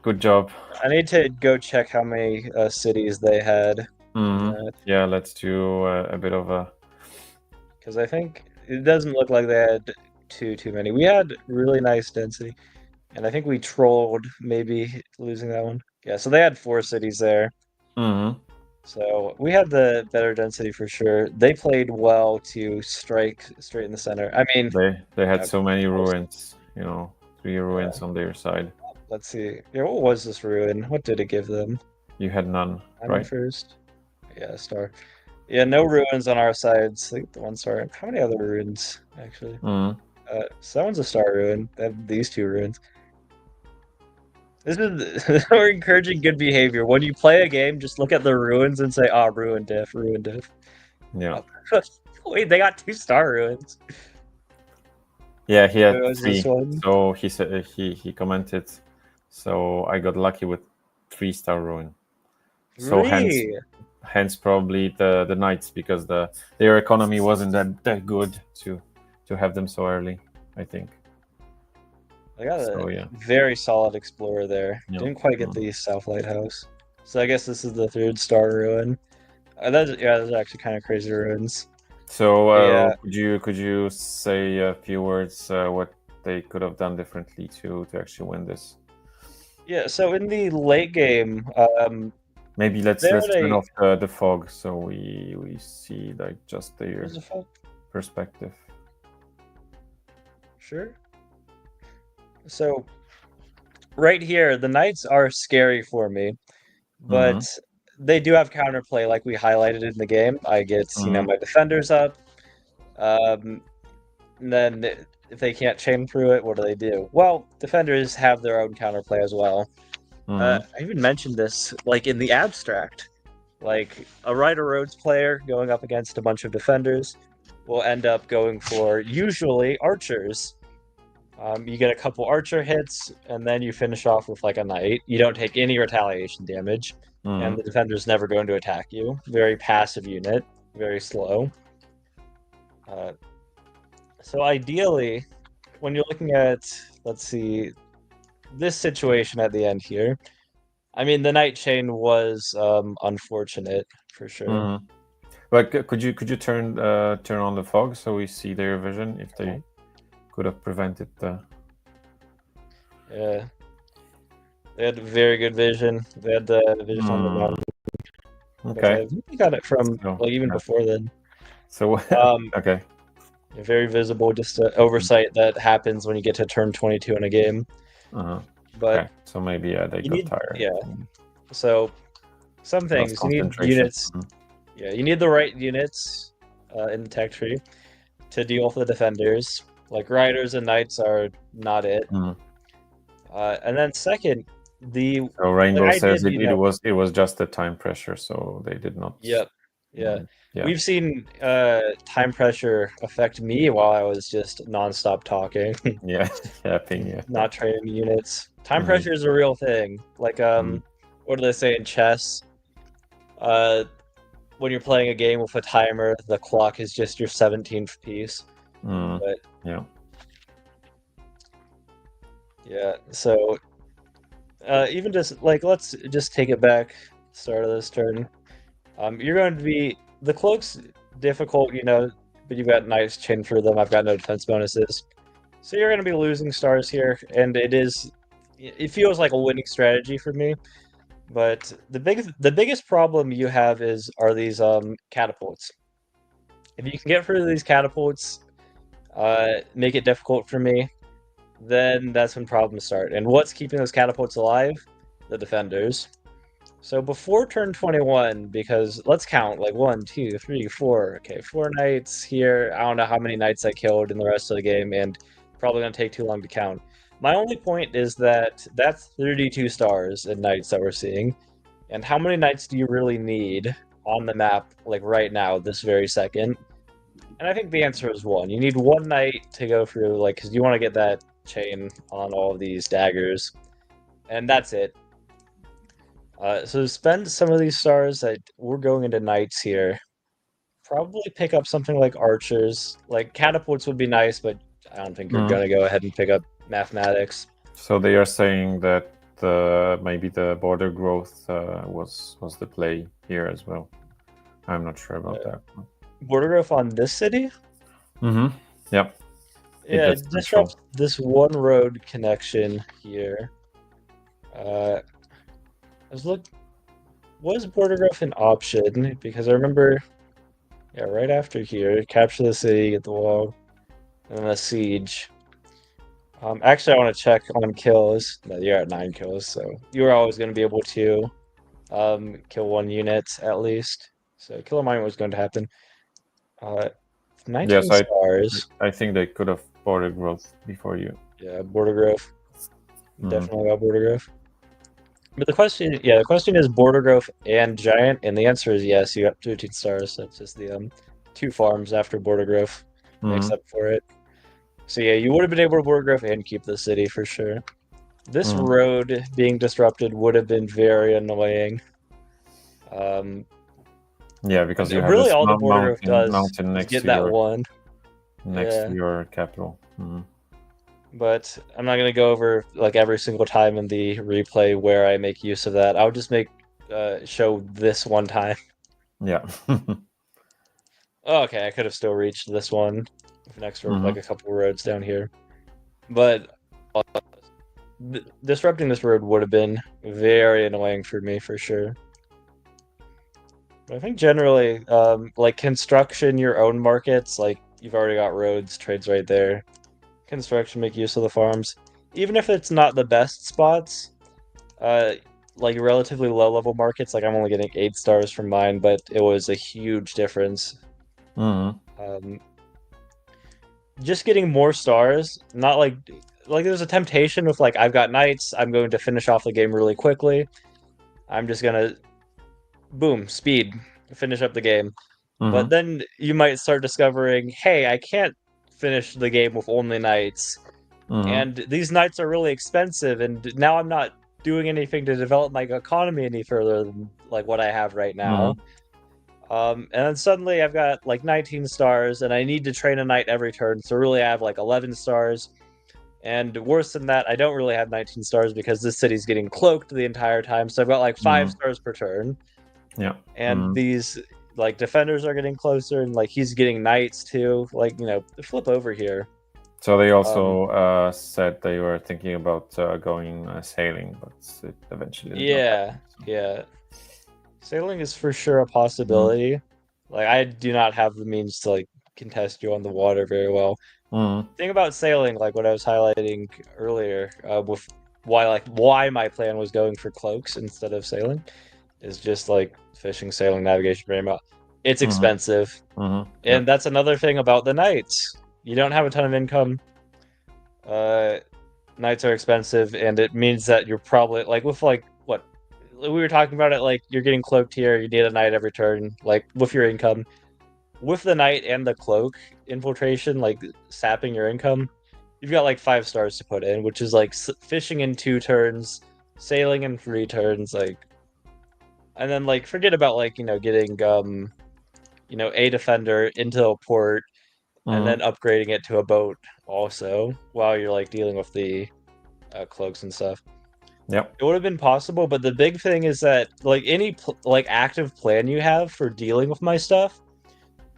Speaker 1: Good job.
Speaker 2: I need to go check how many cities they had.
Speaker 1: Yeah, let's do a bit of a.
Speaker 2: Because I think it doesn't look like they had too many. We had really nice density, and I think we trolled maybe losing that one. Yeah, so they had 4 cities there.
Speaker 1: Mhm.
Speaker 2: So we had the better density for sure. They played well to strike straight in the center. I mean,
Speaker 1: They had
Speaker 2: yeah,
Speaker 1: so many
Speaker 2: most-
Speaker 1: ruins. 3 ruins on their side.
Speaker 2: let's see. Yeah, what was this ruin? What did it give them?
Speaker 1: You had none,
Speaker 2: Diamond
Speaker 1: right?
Speaker 2: first. Yeah, star. Yeah, no ruins on our sides. I think the one star. How many other ruins actually?
Speaker 1: Mm.
Speaker 2: So that one's a star ruin. They have these two ruins. This is we're encouraging good behavior. When you play a game, just look at the ruins and say, "Ah, ruin diff, ruin diff."
Speaker 1: Yeah.
Speaker 2: Oh. Wait, they got 2-star ruins.
Speaker 1: Yeah, he
Speaker 2: What
Speaker 1: had
Speaker 2: was this
Speaker 1: 3.
Speaker 2: one?
Speaker 1: So he said he commented. So I got lucky with 3-star ruin. So hence
Speaker 2: 3.
Speaker 1: probably the knights, because their economy wasn't that good to have them so early, I think.
Speaker 2: I got
Speaker 1: So
Speaker 2: a
Speaker 1: yeah.
Speaker 2: very solid explorer there.
Speaker 1: Yeah.
Speaker 2: Didn't quite get the South Lighthouse. So I guess this is the 3rd-star ruin. Those are actually kind of crazy ruins.
Speaker 1: So
Speaker 2: Yeah,
Speaker 1: could you say a few words what they could have done differently to actually win this?
Speaker 2: yeah. So in the late game,
Speaker 1: Maybe let's
Speaker 2: they had
Speaker 1: turn
Speaker 2: a.
Speaker 1: off the fog so we see like just their
Speaker 2: Where's the fog?
Speaker 1: perspective.
Speaker 2: Sure. So right here, the knights are scary for me, but they do have counterplay, like we highlighted in the game. I get,
Speaker 1: Mm-hmm.
Speaker 2: my defenders up. And then if they can't chain through it, what do? Well, defenders have their own counterplay as well.
Speaker 1: Mm-hmm.
Speaker 2: I even mentioned this, like in the abstract. Like a Rider Rhodes player going up against a bunch of defenders will end up going for usually archers. You get a couple archer hits, and then you finish off with like a knight. You don't take any retaliation damage, and
Speaker 1: Mm-hmm.
Speaker 2: the defender's never going to attack you. Very passive unit, very slow. So ideally, when you're looking at, let's see, this situation at the end here, I mean, the Night Chain was unfortunate for sure.
Speaker 1: Mm-hmm. But could you turn on the fog so we see their vision if they could have prevented the?
Speaker 2: Yeah, they had very good vision. They had the vision on the mountain.
Speaker 1: Okay.
Speaker 2: We got it from
Speaker 1: So,
Speaker 2: even
Speaker 1: yeah.
Speaker 2: before then.
Speaker 1: So okay.
Speaker 2: Very visible, just an oversight that happens when you get to turn 22 in a game.
Speaker 1: Uh-huh.
Speaker 2: But
Speaker 1: okay. So maybe they
Speaker 2: you
Speaker 1: got
Speaker 2: need,
Speaker 1: tired.
Speaker 2: yeah. So some
Speaker 1: Lost
Speaker 2: things you need
Speaker 1: concentration.
Speaker 2: units. Yeah, you need the right units in the tech tree to deal with the defenders. Like riders and knights are not it. And then second,
Speaker 1: So Rainbow
Speaker 2: I
Speaker 1: says
Speaker 2: did,
Speaker 1: it was just the time pressure, so they did not.
Speaker 2: Yep. Yeah.
Speaker 1: Yeah.
Speaker 2: We've seen time pressure affect me while I was just nonstop talking,
Speaker 1: Yeah. Yeah.
Speaker 2: not training units. Time pressure is a real thing. Like what do they say in chess? When you're playing a game with a timer, the clock is just your 17th piece. But
Speaker 1: yeah.
Speaker 2: yeah, so even just like let's just take it back, start of this turn. You're going to be the cloak's difficult, but you've got nice chin for them. I've got no defense bonuses, so you're going to be losing stars here, and it feels like a winning strategy for me. But the biggest problem you have are these catapults. If you can get rid of these catapults, make it difficult for me, then that's when problems start. And what's keeping those catapults alive? The defenders. So before turn 21, because let's count like 1, 2, 3, 4. Okay, 4 knights here. I don't know how many knights I killed in the rest of the game, and probably gonna take too long to count. My only point is that that's 32 stars in knights that we're seeing. And how many knights do you really need on the map, like right now, this very second? And I think the answer is 1. You need 1 knight to go through, like, because you want to get that chain on all of these daggers. And that's it. So spend some of these stars that we're going into knights here. Probably pick up something like archers. Like catapults would be nice, but I don't think you're gonna go ahead and pick up mathematics.
Speaker 1: So they are saying that maybe the border growth was the play here as well. I'm not sure about that.
Speaker 2: Border growth on this city?
Speaker 1: Yep.
Speaker 2: Yeah, it disrupts this one road connection here. Was border growth an option? Because I remember, right after here, capture the city, get the wall, and then a siege. Actually, I want to check on kills. No, you're at 9 kills, so you're always going to be able to kill 1 unit at least. So kill a mine was going to happen. 19
Speaker 1: Yes,
Speaker 2: stars.
Speaker 1: I think they could have border growth before you.
Speaker 2: Yeah, border growth.
Speaker 1: Mhm.
Speaker 2: Definitely got border growth. But the question is border growth and giant, and the answer is yes. You got 13 stars. That's just the 2 farms after border growth makes
Speaker 1: Mhm.
Speaker 2: up for it. So yeah, you would have been able to border growth and keep the city for sure. This
Speaker 1: Mhm.
Speaker 2: road being disrupted would have been very annoying.
Speaker 1: Yeah, because you have
Speaker 2: Really,
Speaker 1: this
Speaker 2: all the border growth does
Speaker 1: mountain
Speaker 2: is
Speaker 1: next
Speaker 2: get
Speaker 1: to
Speaker 2: that
Speaker 1: your
Speaker 2: one. Yeah,
Speaker 1: capital. Mhm.
Speaker 2: but I'm not gonna go over like every single time in the replay where I make use of that. I'll just make show this one time.
Speaker 1: Yeah.
Speaker 2: Oh, okay, I could have still reached this one with an extra like
Speaker 1: Mhm.
Speaker 2: a couple roads down here, but disrupting this road would have been very annoying for me for sure. I think generally, like construction, your own markets, like you've already got roads, trades right there. Construction, make use of the farms, even if it's not the best spots. Uh, like relatively low level markets, like I'm only getting 8 stars from mine, but it was a huge difference.
Speaker 1: Mhm.
Speaker 2: Um, just getting more stars, not like there's a temptation with like I've got knights, I'm going to finish off the game really quickly. I'm just gonna boom, speed, finish up the game. But
Speaker 1: Mhm.
Speaker 2: then you might start discovering, hey, I can't finish the game with only knights.
Speaker 1: Mhm.
Speaker 2: And these knights are really expensive, and now I'm not doing anything to develop my economy any further than like what I have right now.
Speaker 1: Mhm.
Speaker 2: And then suddenly I've got like 19 stars, and I need to train a knight every turn. So really, I have like 11 stars. And worse than that, I don't really have 19 stars because this city's getting cloaked the entire time. So I've got like 5 stars per turn.
Speaker 1: Yeah.
Speaker 2: And
Speaker 1: Mhm.
Speaker 2: these like defenders are getting closer, and like he's getting knights too. Like, flip over here.
Speaker 1: So they
Speaker 2: Um,
Speaker 1: also said they were thinking about going sailing, but it eventually did not
Speaker 2: yeah,
Speaker 1: happen. So.
Speaker 2: yeah. Sailing is for sure a
Speaker 1: Mhm.
Speaker 2: possibility. Like I do not have the means to like contest you on the water very well.
Speaker 1: Mhm.
Speaker 2: Thing about sailing, like what I was highlighting earlier, with why my plan was going for cloaks instead of sailing, is just like fishing, sailing, navigation, very much. It's
Speaker 1: Mhm.
Speaker 2: expensive,
Speaker 1: Mhm. Yeah.
Speaker 2: and that's another thing about the knights. You don't have a ton of income. Uh, Knights are expensive, and it means that you're probably like with like what we were talking about it. Like you're getting cloaked here, you need a knight every turn. Like with your income, with the knight and the cloak infiltration, like sapping your income, you've got like 5 stars to put in, which is like fishing in 2 turns, sailing in 3 turns, like, and then like forget about like getting a defender into a port and then
Speaker 1: Mhm.
Speaker 2: upgrading it to a boat also while you're like dealing with the cloaks and stuff.
Speaker 1: Yeah.
Speaker 2: It would have been possible, but the big thing is that like any like active plan you have for dealing with my stuff,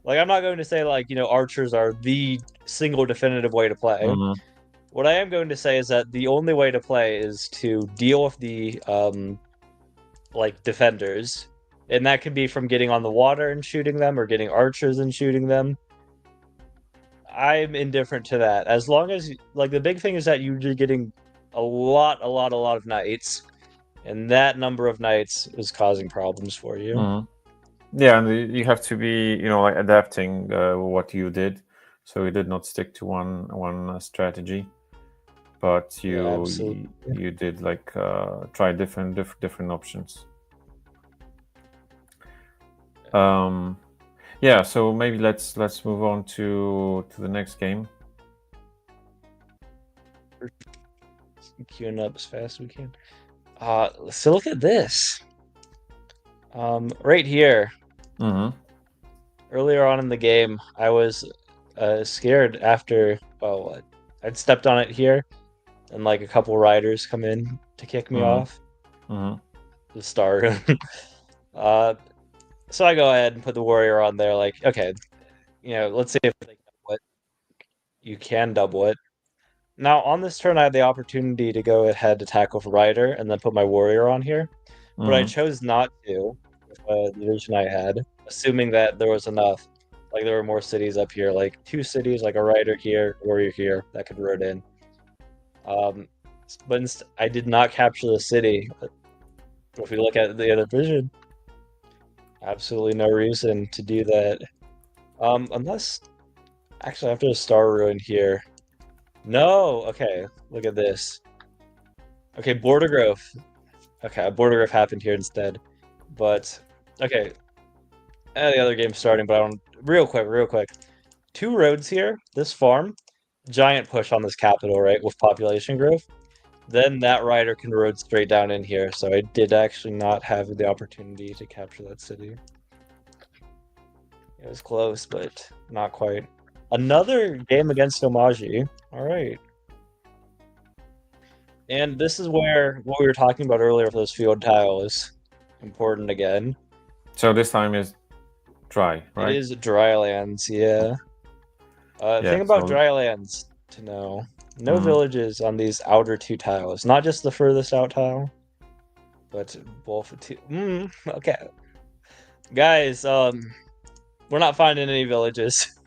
Speaker 2: like I'm not going to say like archers are the single definitive way to play.
Speaker 1: Mhm.
Speaker 2: What I am going to say is that the only way to play is to deal with the like defenders, and that can be from getting on the water and shooting them or getting archers and shooting them. I'm indifferent to that. As long as like the big thing is that you're getting a lot of knights, and that number of knights is causing problems for you.
Speaker 1: Mhm. Yeah, and you have to be, like adapting what you did. So you did not stick to one strategy, but
Speaker 2: Yeah,
Speaker 1: you
Speaker 2: absolutely.
Speaker 1: you did like try different options. Um, yeah, so maybe let's move on to the next game.
Speaker 2: Queuing up as fast as we can. So look at this. Right here,
Speaker 1: Mm-hmm.
Speaker 2: earlier on in the game, I was scared after. Well, I'd stepped on it here, and like a couple riders come in to kick me
Speaker 1: Mm-hmm.
Speaker 2: off
Speaker 1: Mm-hmm.
Speaker 2: the star. uh, so I go ahead and put the warrior on there. Like, okay, let's see if they can double it. You can double it. Now on this turn, I had the opportunity to go ahead attack with rider and then put my warrior on here, but I
Speaker 1: Mm-hmm.
Speaker 2: chose not to with the vision I had, assuming that there was enough. Like there were more cities up here, like 2 cities, like a rider here, warrior here, that could road in. But I did not capture the city. But if we look at the other vision, absolutely no reason to do that. Unless actually I have to star ruin here. No, okay, look at this. Okay, border growth. Okay, a border growth happened here instead. But okay, the other game's starting, but I don't. Real quick. 2 roads here. This farm, giant push on this capital, right, with population growth. Then that rider can road straight down in here. So I did actually not have the opportunity to capture that city. It was close, but not quite. Another game against Omaji. All right. And this is where what we were talking about earlier for those field tiles important again.
Speaker 1: So this time is dry, right?
Speaker 2: It is Drylands, yeah. Thing about Drylands to know. No villages on these outer 2 tiles. Not just the furthest out tile, but both 2. Okay. Guys, we're not finding any villages.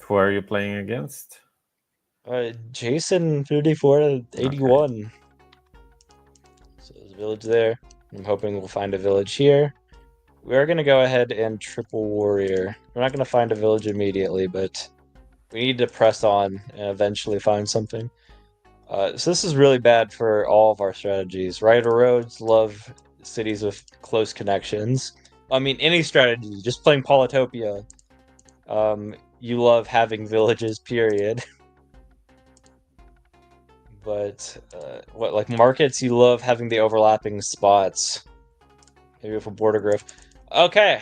Speaker 1: Who are you playing against?
Speaker 2: Jason 34 to 81. Okay. So there's a village there. I'm hoping we'll find a village here. We are going to go ahead and triple warrior. We're not going to find a village immediately, but we need to press on and eventually find something. So this is really bad for all of our strategies. Rider roads love cities with close connections. I mean, any strategy, just playing Polytopia, you love having villages, period. But like markets, you love having the overlapping spots. Maybe for border growth. Okay.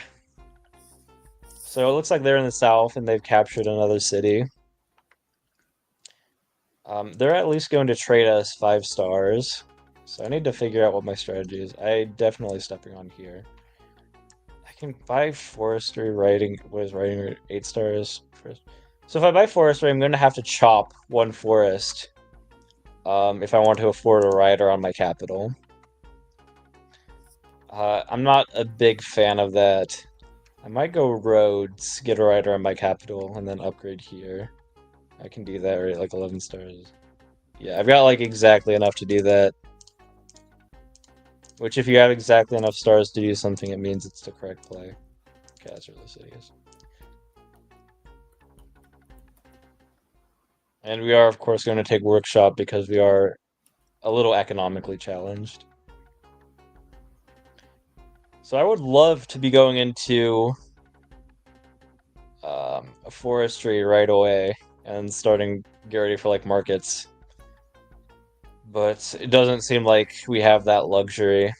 Speaker 2: So it looks like they're in the south and they've captured another city. They're at least going to trade us 5 stars. So I need to figure out what my strategy is. I definitely stepping on here. I can buy forestry writing. What is writing 8 stars first? So if I buy forestry, I'm going to have to chop 1 forest. If I want to afford a rider on my capital. I'm not a big fan of that. I might go roads, get a rider on my capital, and then upgrade here. I can do that, right? Like 11 stars. Yeah, I've got like exactly enough to do that. Which if you have exactly enough stars to do something, it means it's the correct play. Okay, that's where the city is. And we are, of course, going to take workshop because we are a little economically challenged. So I would love to be going into a forestry right away and starting get ready for like markets. But it doesn't seem like we have that luxury.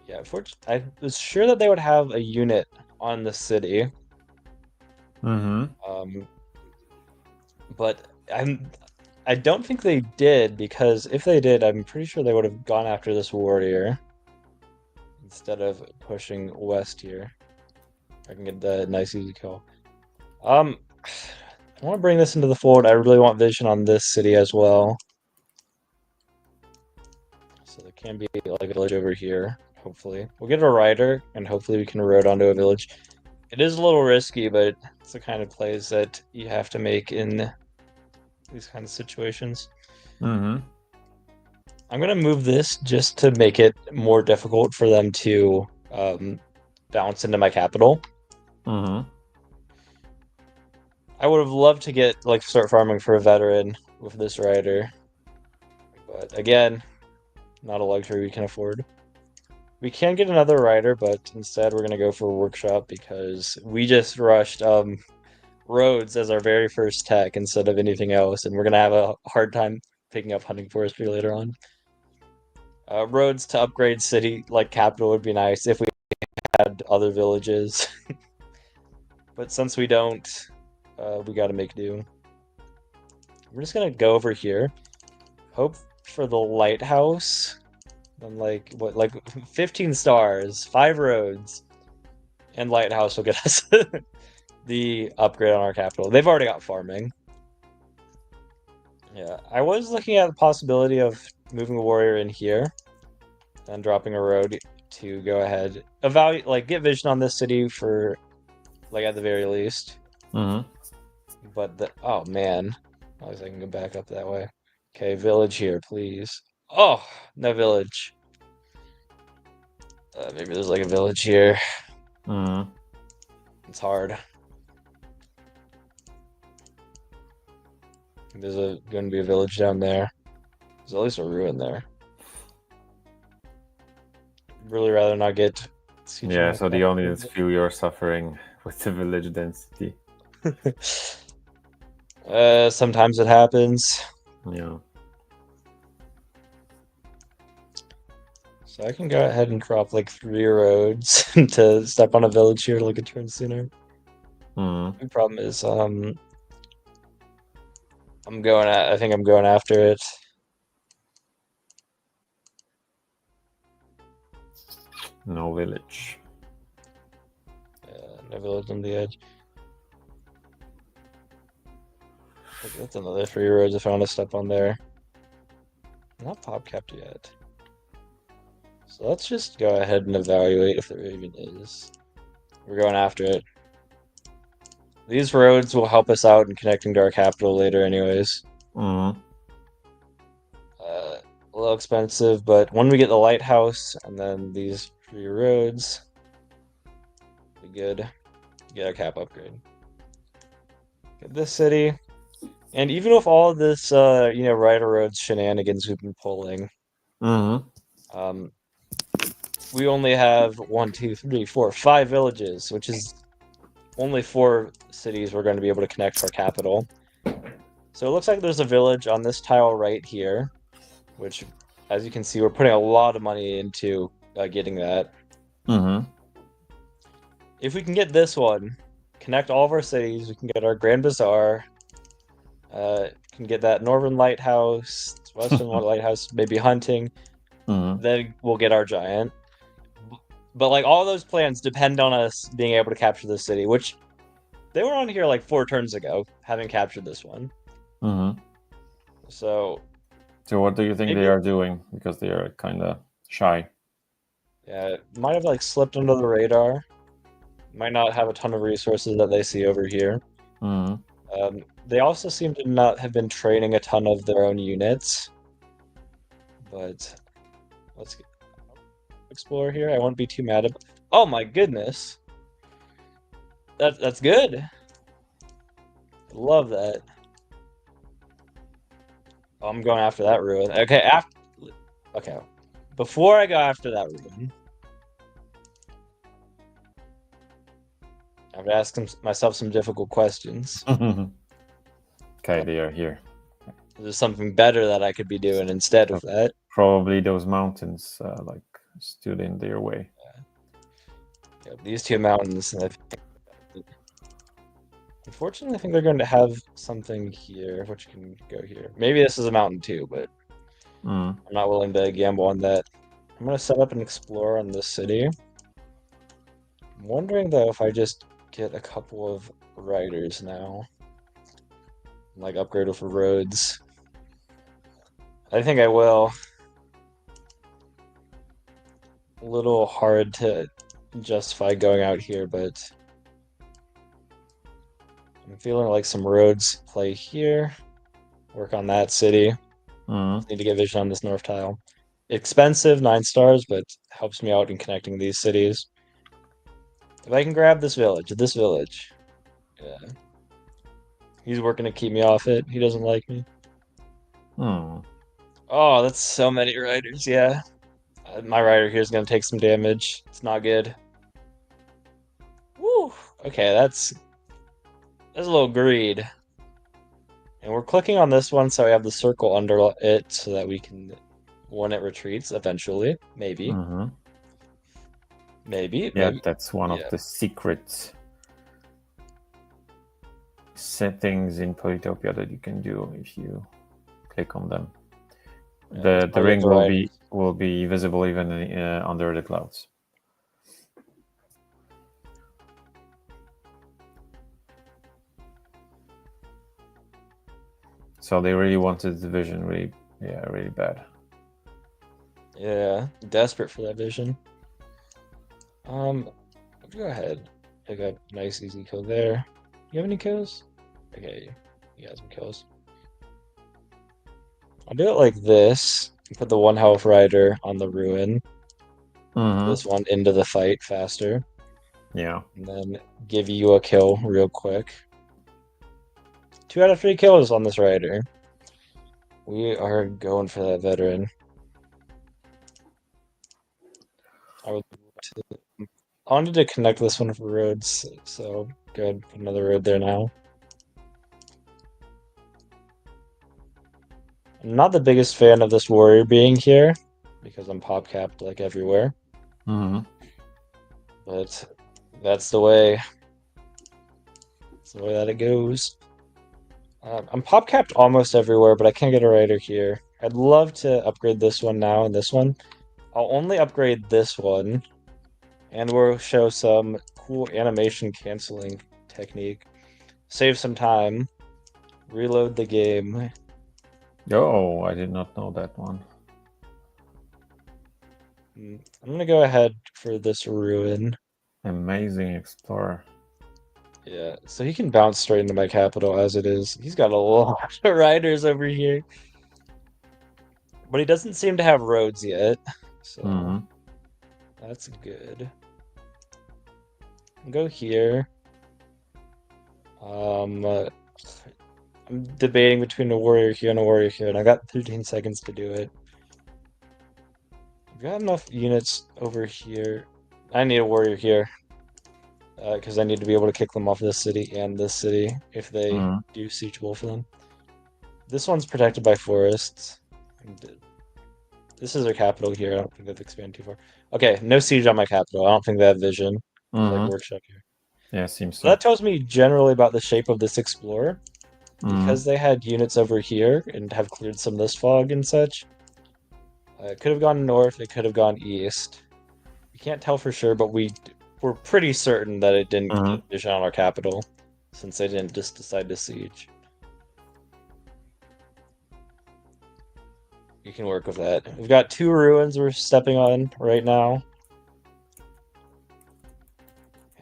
Speaker 2: Yeah, I was sure that they would have a unit on the city. But I don't think they did, because if they did, I'm pretty sure they would have gone after this warrior instead of pushing west here. I can get the nice easy kill. I want to bring this into the fold. I really want vision on this city as well. So there can be like a village over here, hopefully. We'll get a rider, and hopefully we can road onto a village. It is a little risky, but it's the kind of plays that you have to make in these kind of situations. I'm going to move this just to make it more difficult for them to bounce into my capital. I would have loved to get start farming for a veteran with this rider, but again, not a luxury we can afford. We can get another rider, but instead we're gonna go for a workshop because we just rushed roads as our very first tech instead of anything else, and we're gonna have a hard time picking up hunting forestry later on. Roads to upgrade city capital would be nice if we had other villages, but since we don't, we gotta make do. We're just gonna go over here, hope for the lighthouse, and 15 stars, 5 roads, and lighthouse will get us the upgrade on our capital. They've already got farming. Yeah, I was looking at the possibility of moving a warrior in here and dropping a road to go ahead, evaluate, get vision on this city for, at the very least. But oh man, At least I can go back up that way. Okay, village here, please. Oh, no village. Maybe there's like a village here.
Speaker 1: Mm.
Speaker 2: It's hard. There's going to be a village down there. There's at least a ruin there. Really rather not get siege
Speaker 1: Yeah,
Speaker 2: my
Speaker 1: so the audience
Speaker 2: capital.
Speaker 1: feel you're suffering with the village density.
Speaker 2: Sometimes it happens.
Speaker 1: Yeah.
Speaker 2: So I can go ahead and drop like 3 roads to step on a village here like a turn sooner.
Speaker 1: Mm.
Speaker 2: The problem is, I think I'm going after it.
Speaker 1: No village.
Speaker 2: No village on the edge. Okay, that's another 3 roads if I want to step on there. Not pop capped yet. So let's just go ahead and evaluate if there even is. We're going after it. These roads will help us out in connecting to our capital later anyways.
Speaker 1: Mm.
Speaker 2: A little expensive, but when we get the lighthouse and then these 3 roads, be good. Get our cap upgrade. Get this city. And even with all of this, Ryder Roads shenanigans we've been pulling,
Speaker 1: Mm.
Speaker 2: we only have 1, 2, 3, 4, 5 villages, which is only 4 cities we're going to be able to connect to our capital. So it looks like there's a village on this tile right here, which, as you can see, we're putting a lot of money into getting that.
Speaker 1: Mm-hmm.
Speaker 2: If we can get this one, connect all of our cities, we can get our Grand Bazaar, can get that Northern Lighthouse, Western Lighthouse, maybe hunting, then we'll get our giant. But like all those plans depend on us being able to capture the city, which they were on here like 4 turns ago, having captured this one.
Speaker 1: Mm-hmm.
Speaker 2: So
Speaker 1: what do you think they are doing? Because they are kind of shy.
Speaker 2: Yeah, it might have like slipped under the radar. Might not have a ton of resources that they see over here.
Speaker 1: Mm-hmm.
Speaker 2: They also seem to not have been training a ton of their own units. But let's explore here. I won't be too mad about. Oh my goodness, that's good. Love that. Oh, I'm going after that ruin. Okay. Before I go after that ruin, I have to ask myself some difficult questions.
Speaker 1: Okay, they are here.
Speaker 2: There's something better that I could be doing instead of that.
Speaker 1: Probably those mountains like stood in their way.
Speaker 2: Yeah, these 2 mountains. Unfortunately, I think they're going to have something here, which can go here. Maybe this is a mountain too, but I'm not willing to gamble on that. I'm going to set up and explore on this city. I'm wondering though if I just get a couple of riders now, like upgrade for roads. I think I will. A little hard to justify going out here, but I'm feeling like some roads play here. Work on that city. Need to get vision on this north tile. Expensive, 9 stars, but helps me out in connecting these cities. If I can grab this village, yeah. He's working to keep me off it. He doesn't like me. Oh, that's so many riders, yeah. My rider here is going to take some damage. It's not good. Woo! Okay, that's a little greed. And we're clicking on this one so I have the circle under it so that we can, when it retreats eventually, maybe. Maybe.
Speaker 1: Yeah, that's one of the secret settings in Polytopia that you can do if you click on them. The ring will be visible even under the clouds. So they really wanted the vision, really bad.
Speaker 2: Yeah, desperate for that vision. Go ahead. Pick up nice easy kill there. You have any kills? Okay, you got some kills. I'll do it like this. Put the 1 health rider on the ruin. This one into the fight faster.
Speaker 1: Yeah.
Speaker 2: And then give you a kill real quick. 2 out of 3 kills on this rider. We are going for that veteran. I wanted to connect this one for roads, so good. Put another road there now. I'm not the biggest fan of this warrior being here because I'm pop capped like everywhere. But that's the way. That's the way that it goes. I'm pop capped almost everywhere, but I can't get a rider here. I'd love to upgrade this one now and this one. I'll only upgrade this one, and we'll show some cool animation canceling technique. Save some time. Reload the game.
Speaker 1: Oh, I did not know that one.
Speaker 2: I'm gonna go ahead for this ruin.
Speaker 1: Amazing explorer.
Speaker 2: Yeah, so he can bounce straight into my capital as it is. He's got a lot of riders over here. But he doesn't seem to have roads yet, so that's good. Go here. I'm debating between a warrior here and a warrior here, and I got 13 seconds to do it. I've got enough units over here. I need a warrior here. Because I need to be able to kick them off this city and this city if they do siege wolf them. This one's protected by forests. This is their capital here. I don't think they've expanded too far. Okay, no siege on my capital. I don't think they have vision. There's like workshop here.
Speaker 1: Yeah, seems
Speaker 2: so. That tells me generally about the shape of this explorer. Because they had units over here and have cleared some of this fog and such. It could have gone north. It could have gone east. We can't tell for sure, but we're pretty certain that it didn't get vision on our capital, since they didn't just decide to siege. You can work with that. We've got 2 ruins we're stepping on right now.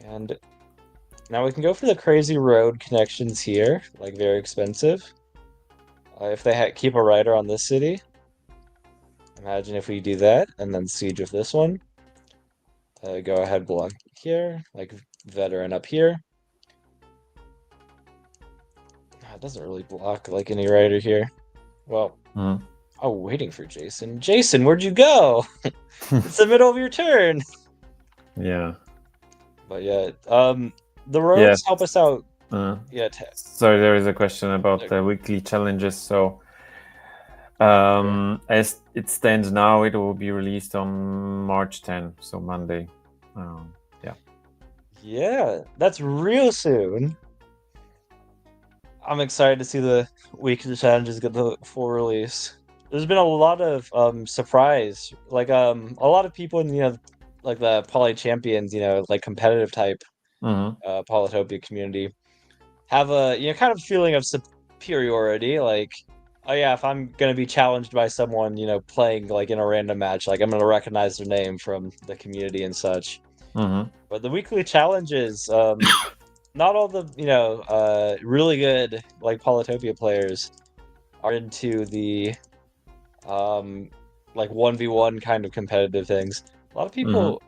Speaker 2: And now we can go for the crazy road connections here, like very expensive. If they keep a rider on this city, imagine if we do that, and then siege with this one. Go ahead, block here, like veteran up here. It doesn't really block like any rider here. Well, oh, waiting for Jason. Jason, where'd you go? It's the middle of your turn.
Speaker 1: Yeah.
Speaker 2: But yeah, the roads help us out. Yeah.
Speaker 1: So there is a question about the weekly challenges. So as it stands now, it will be released on March 10, so Monday.
Speaker 2: Yeah, that's real soon. I'm excited to see the weekly challenges get the full release. There's been a lot of surprise, like a lot of people in like the Poly Champions, like competitive type Polytopia community have a kind of feeling of superiority, like, oh yeah, if I'm gonna be challenged by someone playing like in a random match, like I'm gonna recognize their name from the community and such. But the weekly challenges, not all the really good like Polytopia players are into the like 1v1 kind of competitive things. A lot of people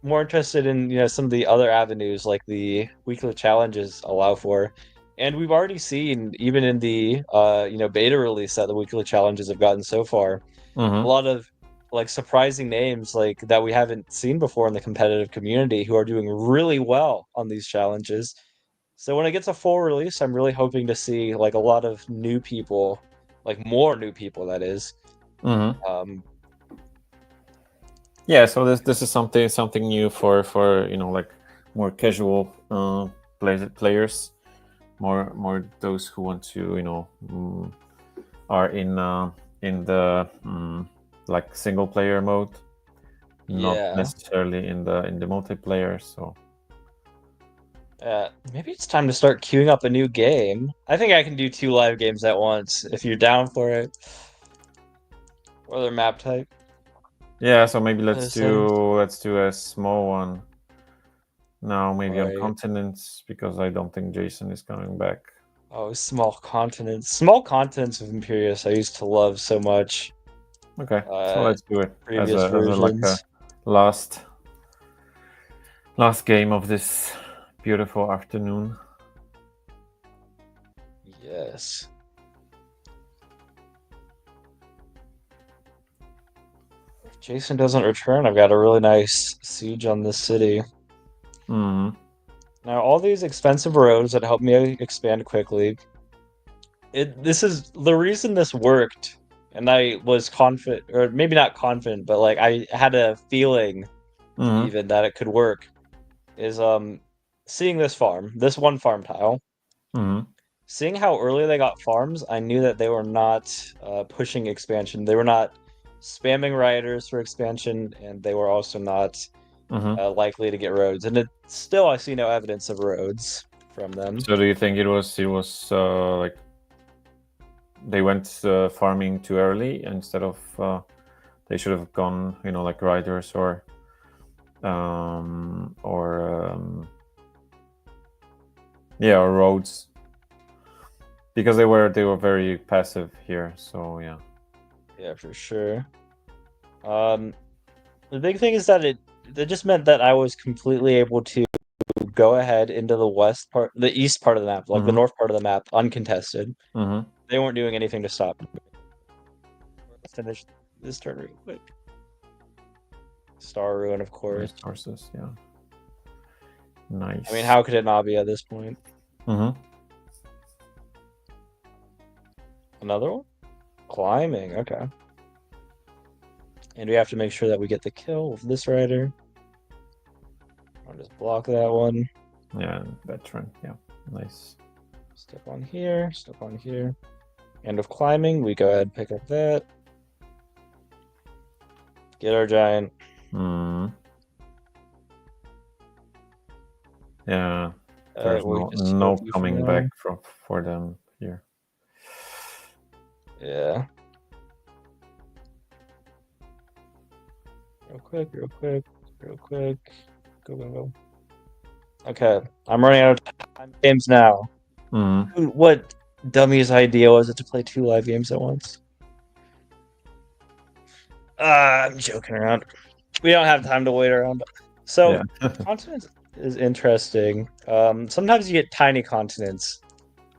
Speaker 2: more interested in some of the other avenues like the weekly challenges allow for. And we've already seen, even in the beta release that the weekly challenges have gotten so far, a lot of like surprising names like that we haven't seen before in the competitive community who are doing really well on these challenges. So when it gets a full release, I'm really hoping to see like a lot of new people, like more new people, that is.
Speaker 1: Yeah, so this is something new for like more casual players, more those who want to are in the like single player mode, not necessarily in the multiplayer. So
Speaker 2: maybe it's time to start queuing up a new game. I think I can do 2 live games at once if you're down for it. What other map type?
Speaker 1: Yeah, so maybe let's do a small one now, maybe on continents, because I don't think Jason is coming back.
Speaker 2: Oh, small continents. Small continents of Imperius I used to love so much.
Speaker 1: Okay, so let's do it
Speaker 2: Previous
Speaker 1: as a like a
Speaker 2: versions.
Speaker 1: last game of this beautiful afternoon.
Speaker 2: Yes. If Jason doesn't return, I've got a really nice siege on this city.
Speaker 1: Mm.
Speaker 2: Now, all these expensive roads that help me expand quickly, this is the reason this worked, and I was confident, or maybe not confident, but like I had a feeling
Speaker 1: Mm-hmm.
Speaker 2: even that it could work, is seeing this farm, this one farm tile,
Speaker 1: Mm-hmm.
Speaker 2: seeing how early they got farms, I knew that they were not pushing expansion. They were not spamming rioters for expansion, and they were also not
Speaker 1: Mm-hmm.
Speaker 2: likely to get roads. And still, I see no evidence of roads from them.
Speaker 1: So do you think it was like they went farming too early instead of they should have gone, like riders or or roads, because they were very passive here. So yeah.
Speaker 2: Yeah, for sure. The big thing is that it just meant that I was completely able to go ahead into the the east part of the map, like the
Speaker 1: Mm-hmm.
Speaker 2: north part of the map, uncontested.
Speaker 1: Mm-hmm.
Speaker 2: They weren't doing anything to stop me. Let's finish this turn real quick. Star Ruin, of course.
Speaker 1: Resources, yeah. Nice.
Speaker 2: I mean, how could it not be at this point?
Speaker 1: Mm-hmm.
Speaker 2: Another one? Climbing, okay. And we have to make sure that we get the kill with this rider. I'll just block that one.
Speaker 1: Yeah, veteran. Yeah, nice.
Speaker 2: Step on here, step on here. End of climbing, we go ahead and pick up that. Get our giant.
Speaker 1: Mm. Yeah, there's
Speaker 2: We
Speaker 1: no coming back for them here.
Speaker 2: Yeah. Real quick, real quick, real quick. Go, go, go. Okay, I'm running out of time games now.
Speaker 1: Mm.
Speaker 2: What dummy's idea was it to play 2 live games at once? I'm joking around. We don't have time to wait around. So,
Speaker 1: Yeah.
Speaker 2: continents is interesting. Sometimes you get tiny continents,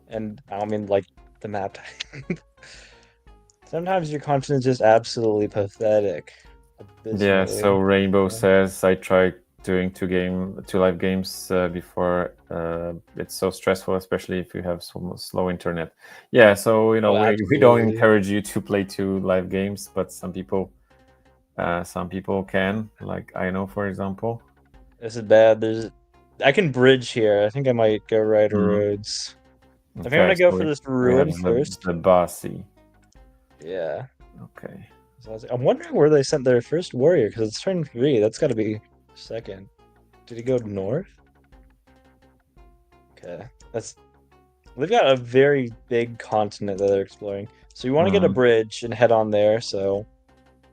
Speaker 2: and I don't mean like the map type. Sometimes your continent's just absolutely pathetic.
Speaker 1: Yeah, so
Speaker 2: Abysmally.
Speaker 1: Rainbow says I tried doing 2 live games before. It's so stressful, especially if you have some slow internet. Yeah, so we don't
Speaker 2: Absolutely.
Speaker 1: encourage you to play 2 live games, but some people can, like I know, for example.
Speaker 2: This is bad. I can bridge here. I think I might go Rider
Speaker 1: Mm.
Speaker 2: Roads. I think I'm
Speaker 1: Okay,
Speaker 2: gonna go
Speaker 1: so
Speaker 2: for this
Speaker 1: we have
Speaker 2: ruin first.
Speaker 1: the Bossy.
Speaker 2: Yeah.
Speaker 1: Okay.
Speaker 2: So I'm wondering where they sent their first warrior, because it's turn 3. That's got to be second. Did he go north? Okay. They've got a very big continent that they're exploring. So you want to get a bridge and head on there, so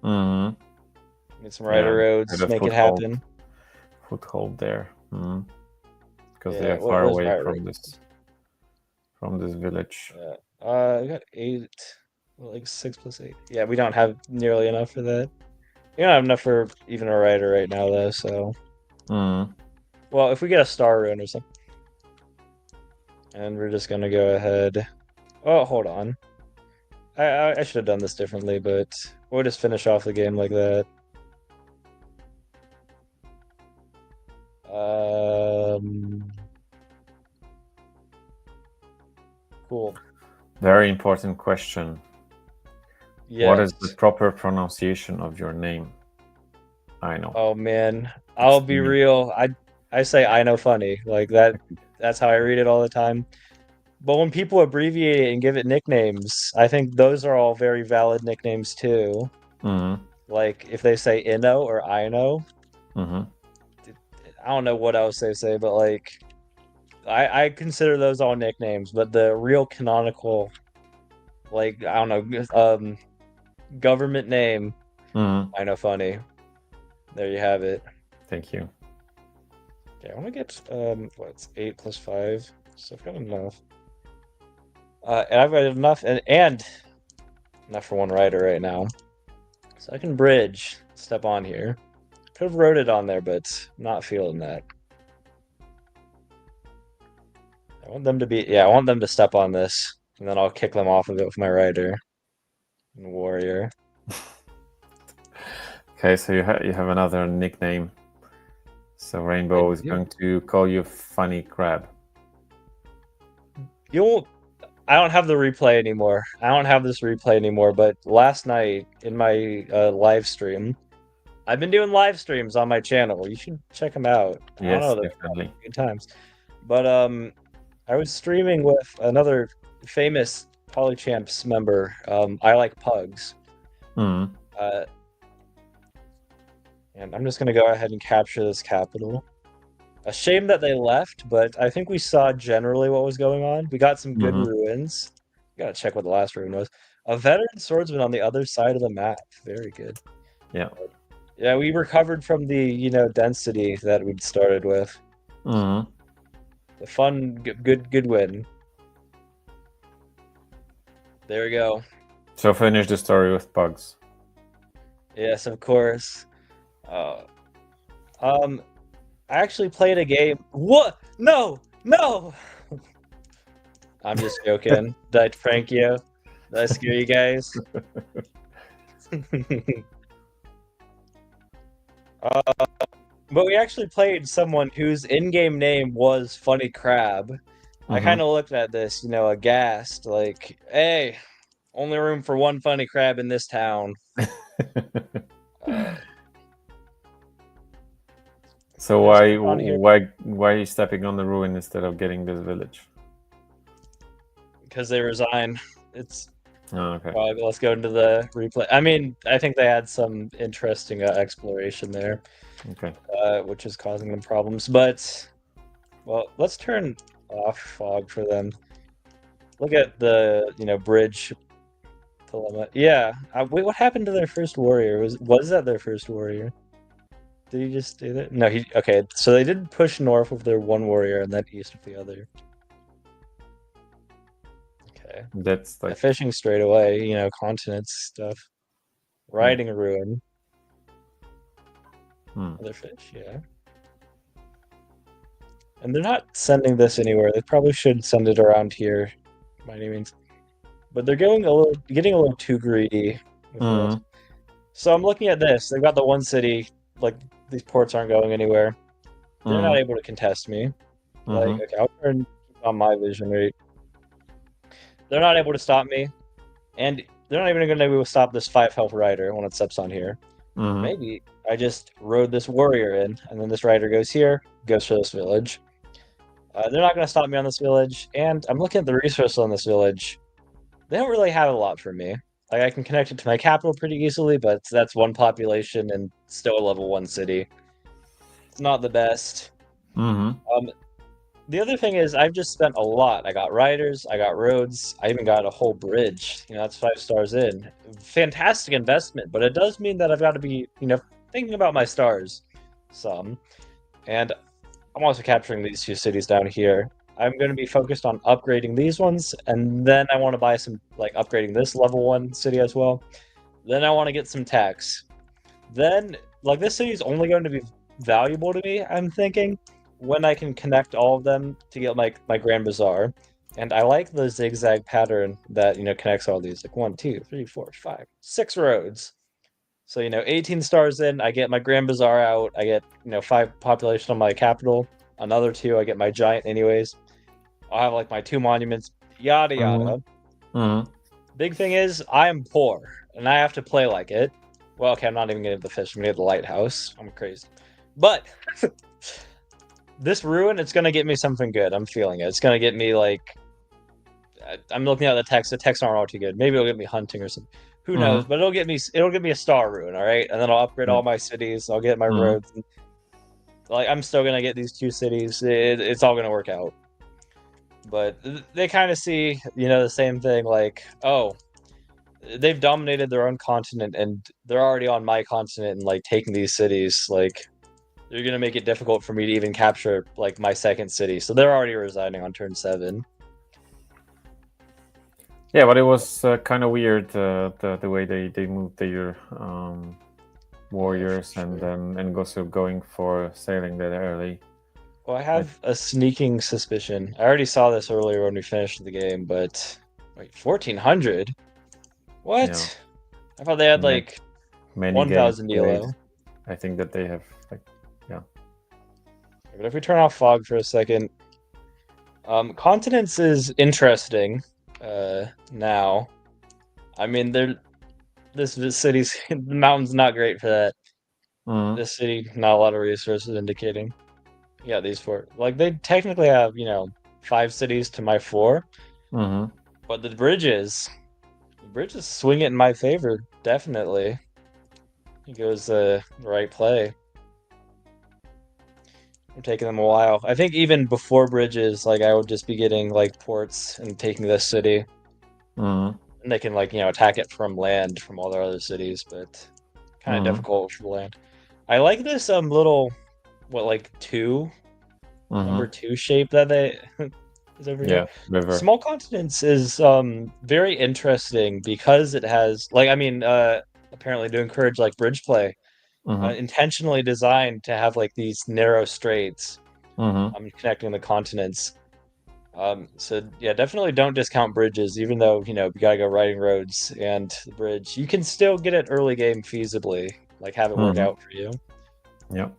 Speaker 2: get some Rider Roads, make it happen.
Speaker 1: Foothold there. Because
Speaker 2: Yeah,
Speaker 1: they are far
Speaker 2: where's
Speaker 1: away
Speaker 2: Rider
Speaker 1: from this village.
Speaker 2: We got 8, well, like 6 plus 8. Yeah, we don't have nearly enough for that. We don't have enough for even a Rider right now, though, so. Well, if we get a Star Rune or something. And we're just gonna go ahead. Oh, hold on. I should have done this differently, but we'll just finish off the game like that. Cool.
Speaker 1: Very important question.
Speaker 2: Yes.
Speaker 1: What is the proper pronunciation of your name? I know.
Speaker 2: Oh man, I'll be real. I say Innofunni, like that. That's how I read it all the time. But when people abbreviate it and give it nicknames, I think those are all very valid nicknames too. Like if they say Inno or Ino, I don't know what else they say, but like I consider those all nicknames. But the real canonical, like I don't know, government name, Innofunni. There you have it.
Speaker 1: Thank you.
Speaker 2: Okay, I want to get what's 8 plus 5, so I've got enough. And I've got enough and enough for one rider right now, so I can bridge. Step on here. Could have wrote it on there, but not feeling that. I want them to be, yeah, I want them to step on this, and then I'll kick them off of it with my rider and warrior.
Speaker 1: Okay, so you have another nickname. So Rainbow is going to call you Funny Crab.
Speaker 2: I don't have the replay anymore. I don't have this replay anymore, but last night in my live stream, I've been doing live streams on my channel. You should check them out.
Speaker 1: Yes,
Speaker 2: I don't know,
Speaker 1: definitely.
Speaker 2: good times. But I was streaming with another famous Polychamps member. I like pugs.
Speaker 1: Mm.
Speaker 2: And I'm just gonna go ahead and capture this capital. A shame that they left, but I think we saw generally what was going on. We got some good ruins. Gotta check what the last ruin was. A veteran swordsman on the other side of the map. Very good.
Speaker 1: Yeah.
Speaker 2: Yeah, we recovered from the density that we'd started with. The fun, good win. There we go.
Speaker 1: So finish the story with pugs.
Speaker 2: Yes, of course. I actually played a game. What? No! I'm just joking. Did I prank you? Did I scare you guys? But we actually played someone whose in-game name was Funny Crab. I kind of looked at this, aghast, like, hey, only room for one Funny Crab in this town.
Speaker 1: So why are you stepping on the ruin instead of getting this village?
Speaker 2: Because they resign. It's
Speaker 1: okay.
Speaker 2: Let's go into the replay. I mean, I think they had some interesting exploration there.
Speaker 1: Okay.
Speaker 2: Which is causing them problems. But, well, let's turn off fog for them. Look at the, bridge dilemma. Yeah. Wait, what happened to their first warrior? Was that their first warrior? Did he just do that? No, okay, so they did push north with their one warrior and then east with the other. Okay.
Speaker 1: That's like
Speaker 2: fishing straight away, continents stuff. Riding a ruin. Other fish, yeah. And they're not sending this anywhere. They probably should send it around here, by any means. But they're getting a little too greedy with this. So I'm looking at this. They've got the one city, like these ports aren't going anywhere. They're not able to contest me. Like, okay, I'll turn on my vision rate. They're not able to stop me, and they're not even going to be able to stop this 5 health rider when it steps on here. Maybe I just rode this warrior in, and then this rider goes here, goes for this village. They're not going to stop me on this village, and I'm looking at the resources on this village. They don't really have a lot for me. Like, I can connect it to my capital pretty easily, but that's one population and still a level 1 city. It's not the best. The other thing is I've just spent a lot. I got riders, I got roads, I even got a whole bridge. That's 5 stars in. Fantastic investment, but it does mean that I've got to be, thinking about my stars some. And I'm also capturing these 2 cities down here. I'm going to be focused on upgrading these ones, and then I want to buy some, like, upgrading this level 1 city as well. Then I want to get some tax. Then, like, this city is only going to be valuable to me, I'm thinking, when I can connect all of them to get my Grand Bazaar. And I like the zigzag pattern that, connects all these, like 1, 2, 3, 4, 5, 6 roads. So, 18 stars in, I get my Grand Bazaar out, I get, 5 population on my capital, another 2, I get my giant anyways. I'll have, like, my 2 monuments, yada yada. Big thing is, I am poor, and I have to play like it. Well, okay, I'm not even getting the fish, I'm gonna get the lighthouse. I'm crazy. But this ruin, it's gonna get me something good. I'm feeling it. It's gonna get me, like, I'm looking at the text aren't all too good. Maybe it'll get me hunting or something. Who knows? But it'll get me a star ruin, all right? And then I'll upgrade all my cities. I'll get my roads. And, like, I'm still gonna get these 2 cities. It's all gonna work out. But they kind of see, the same thing. Like, oh, they've dominated their own continent, and they're already on my continent and, like, taking these cities. Like, they're gonna make it difficult for me to even capture, like, my second city. So they're already resigning on turn 7.
Speaker 1: Yeah, but it was kind of weird the way they moved their
Speaker 2: Oh yeah, for
Speaker 1: warriors and
Speaker 2: sure.
Speaker 1: then and also going for sailing that early.
Speaker 2: Well, I
Speaker 1: Like,
Speaker 2: have a sneaking suspicion. I already saw this earlier when we finished the game, but wait, 1400?
Speaker 1: yeah,
Speaker 2: What? I thought they had
Speaker 1: many,
Speaker 2: like
Speaker 1: many games
Speaker 2: 1000
Speaker 1: played.
Speaker 2: elo.
Speaker 1: I think that they have like, yeah.
Speaker 2: But if we turn off fog for a second, continents is interesting. Now, I mean, this city's the mountain's not great for that.
Speaker 1: Mm-hmm.
Speaker 2: This city, not a lot of resources indicating. Yeah, these four. Like they technically have, 5 cities to my 4,
Speaker 1: Mm-hmm.
Speaker 2: but the bridges swing it in my favor, definitely. He goes the right play. I'm taking them a while. I think even before bridges, like I would just be getting like ports and taking this city.
Speaker 1: Mm-hmm.
Speaker 2: And they can like, attack it from land from all their other cities, but kind of
Speaker 1: Mm-hmm.
Speaker 2: difficult for land. I like this little what like number
Speaker 1: Mm-hmm.
Speaker 2: 2 shape that they is over here.
Speaker 1: Yeah, river.
Speaker 2: Small continents is very interesting because it has like I mean apparently to encourage like bridge play,
Speaker 1: Mm-hmm.
Speaker 2: intentionally designed to have like these narrow straits
Speaker 1: Mm-hmm.
Speaker 2: connecting the continents. So yeah, definitely don't discount bridges, even though we gotta go riding roads and the bridge. You can still get it early game feasibly, like have it work
Speaker 1: Mm-hmm.
Speaker 2: out for you.
Speaker 1: Yeah.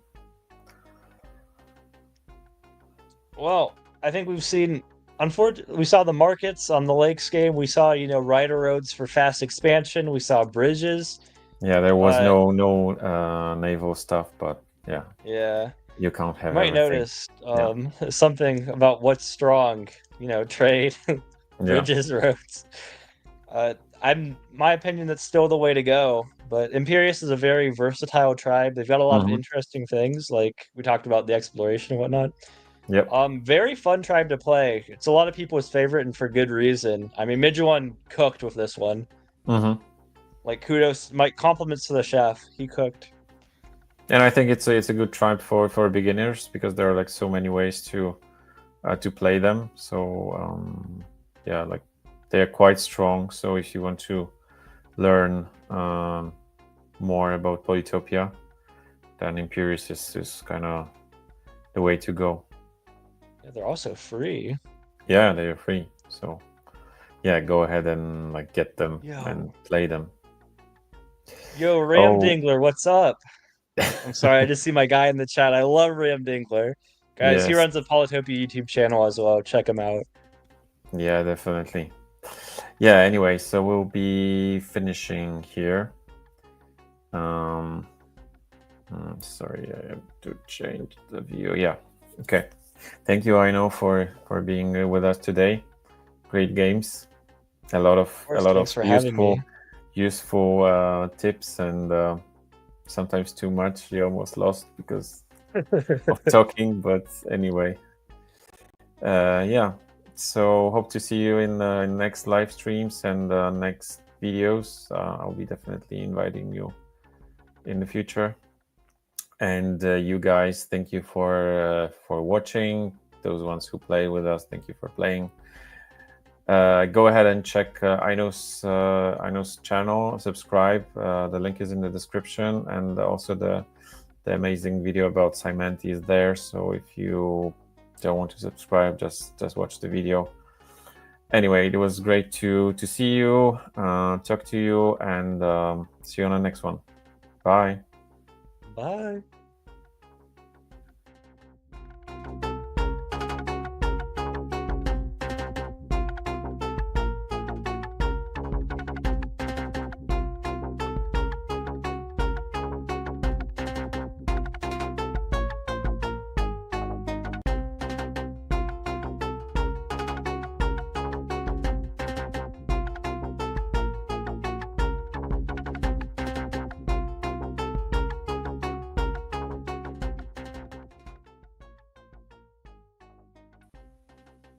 Speaker 2: Well, I think we've seen. Unfortunately, we saw the markets on the Lakes game. We saw, rider roads for fast expansion. We saw bridges.
Speaker 1: Yeah, there was
Speaker 2: Uh,
Speaker 1: no naval stuff, but yeah,
Speaker 2: yeah,
Speaker 1: you can't
Speaker 2: you
Speaker 1: have
Speaker 2: might
Speaker 1: everything.
Speaker 2: notice
Speaker 1: Yeah.
Speaker 2: something about what's strong. Trade,
Speaker 1: Yeah.
Speaker 2: bridges, roads. My opinion, that's still the way to go. But Imperius is a very versatile tribe. They've got a lot of
Speaker 1: Mm-hmm.
Speaker 2: interesting things, like we talked about the exploration and whatnot.
Speaker 1: Yep.
Speaker 2: Very fun tribe to play. It's a lot of people's favorite, and for good reason. I mean, Midge1 cooked with this one.
Speaker 1: Mm-hmm.
Speaker 2: Like, kudos, my compliments to the chef. He cooked.
Speaker 1: And I think it's a good tribe for beginners because there are like so many ways to play them. So yeah, like they are quite strong. So if you want to learn more about Polytopia, then Imperius is kind of the way to go.
Speaker 2: Yeah, they're also free.
Speaker 1: Yeah, they are free. So yeah, go ahead and like get them and
Speaker 2: Yo,
Speaker 1: play them.
Speaker 2: yo, Ram
Speaker 1: Oh,
Speaker 2: Dingler, what's up? I'm sorry, I just see my guy in the chat. I love Ram Dingler. Guys, he
Speaker 1: yes,
Speaker 2: runs a Polytopia YouTube channel as well. Check him out.
Speaker 1: yeah, definitely. Yeah. Anyway, so we'll be finishing here. Um, sorry, I have to change the view. Yeah. Okay. Thank you, Aino, for being with us today. Great games. A lot
Speaker 2: Of course,
Speaker 1: of
Speaker 2: thanks for having me.
Speaker 1: useful tips and sometimes too much. You almost lost because of talking, but anyway, yeah. So hope to see you in the next live streams and next videos. I'll be definitely inviting you in the future. And you guys, thank you for watching. Those ones who play with us, thank you for playing. Go ahead and check Aino's channel. Subscribe. The link is in the description, and also the amazing video about Cymenti is there. So if you don't want to subscribe, just watch the video. Anyway, it was great to see you, talk to you, and see you on the next one. Bye.
Speaker 2: Bye.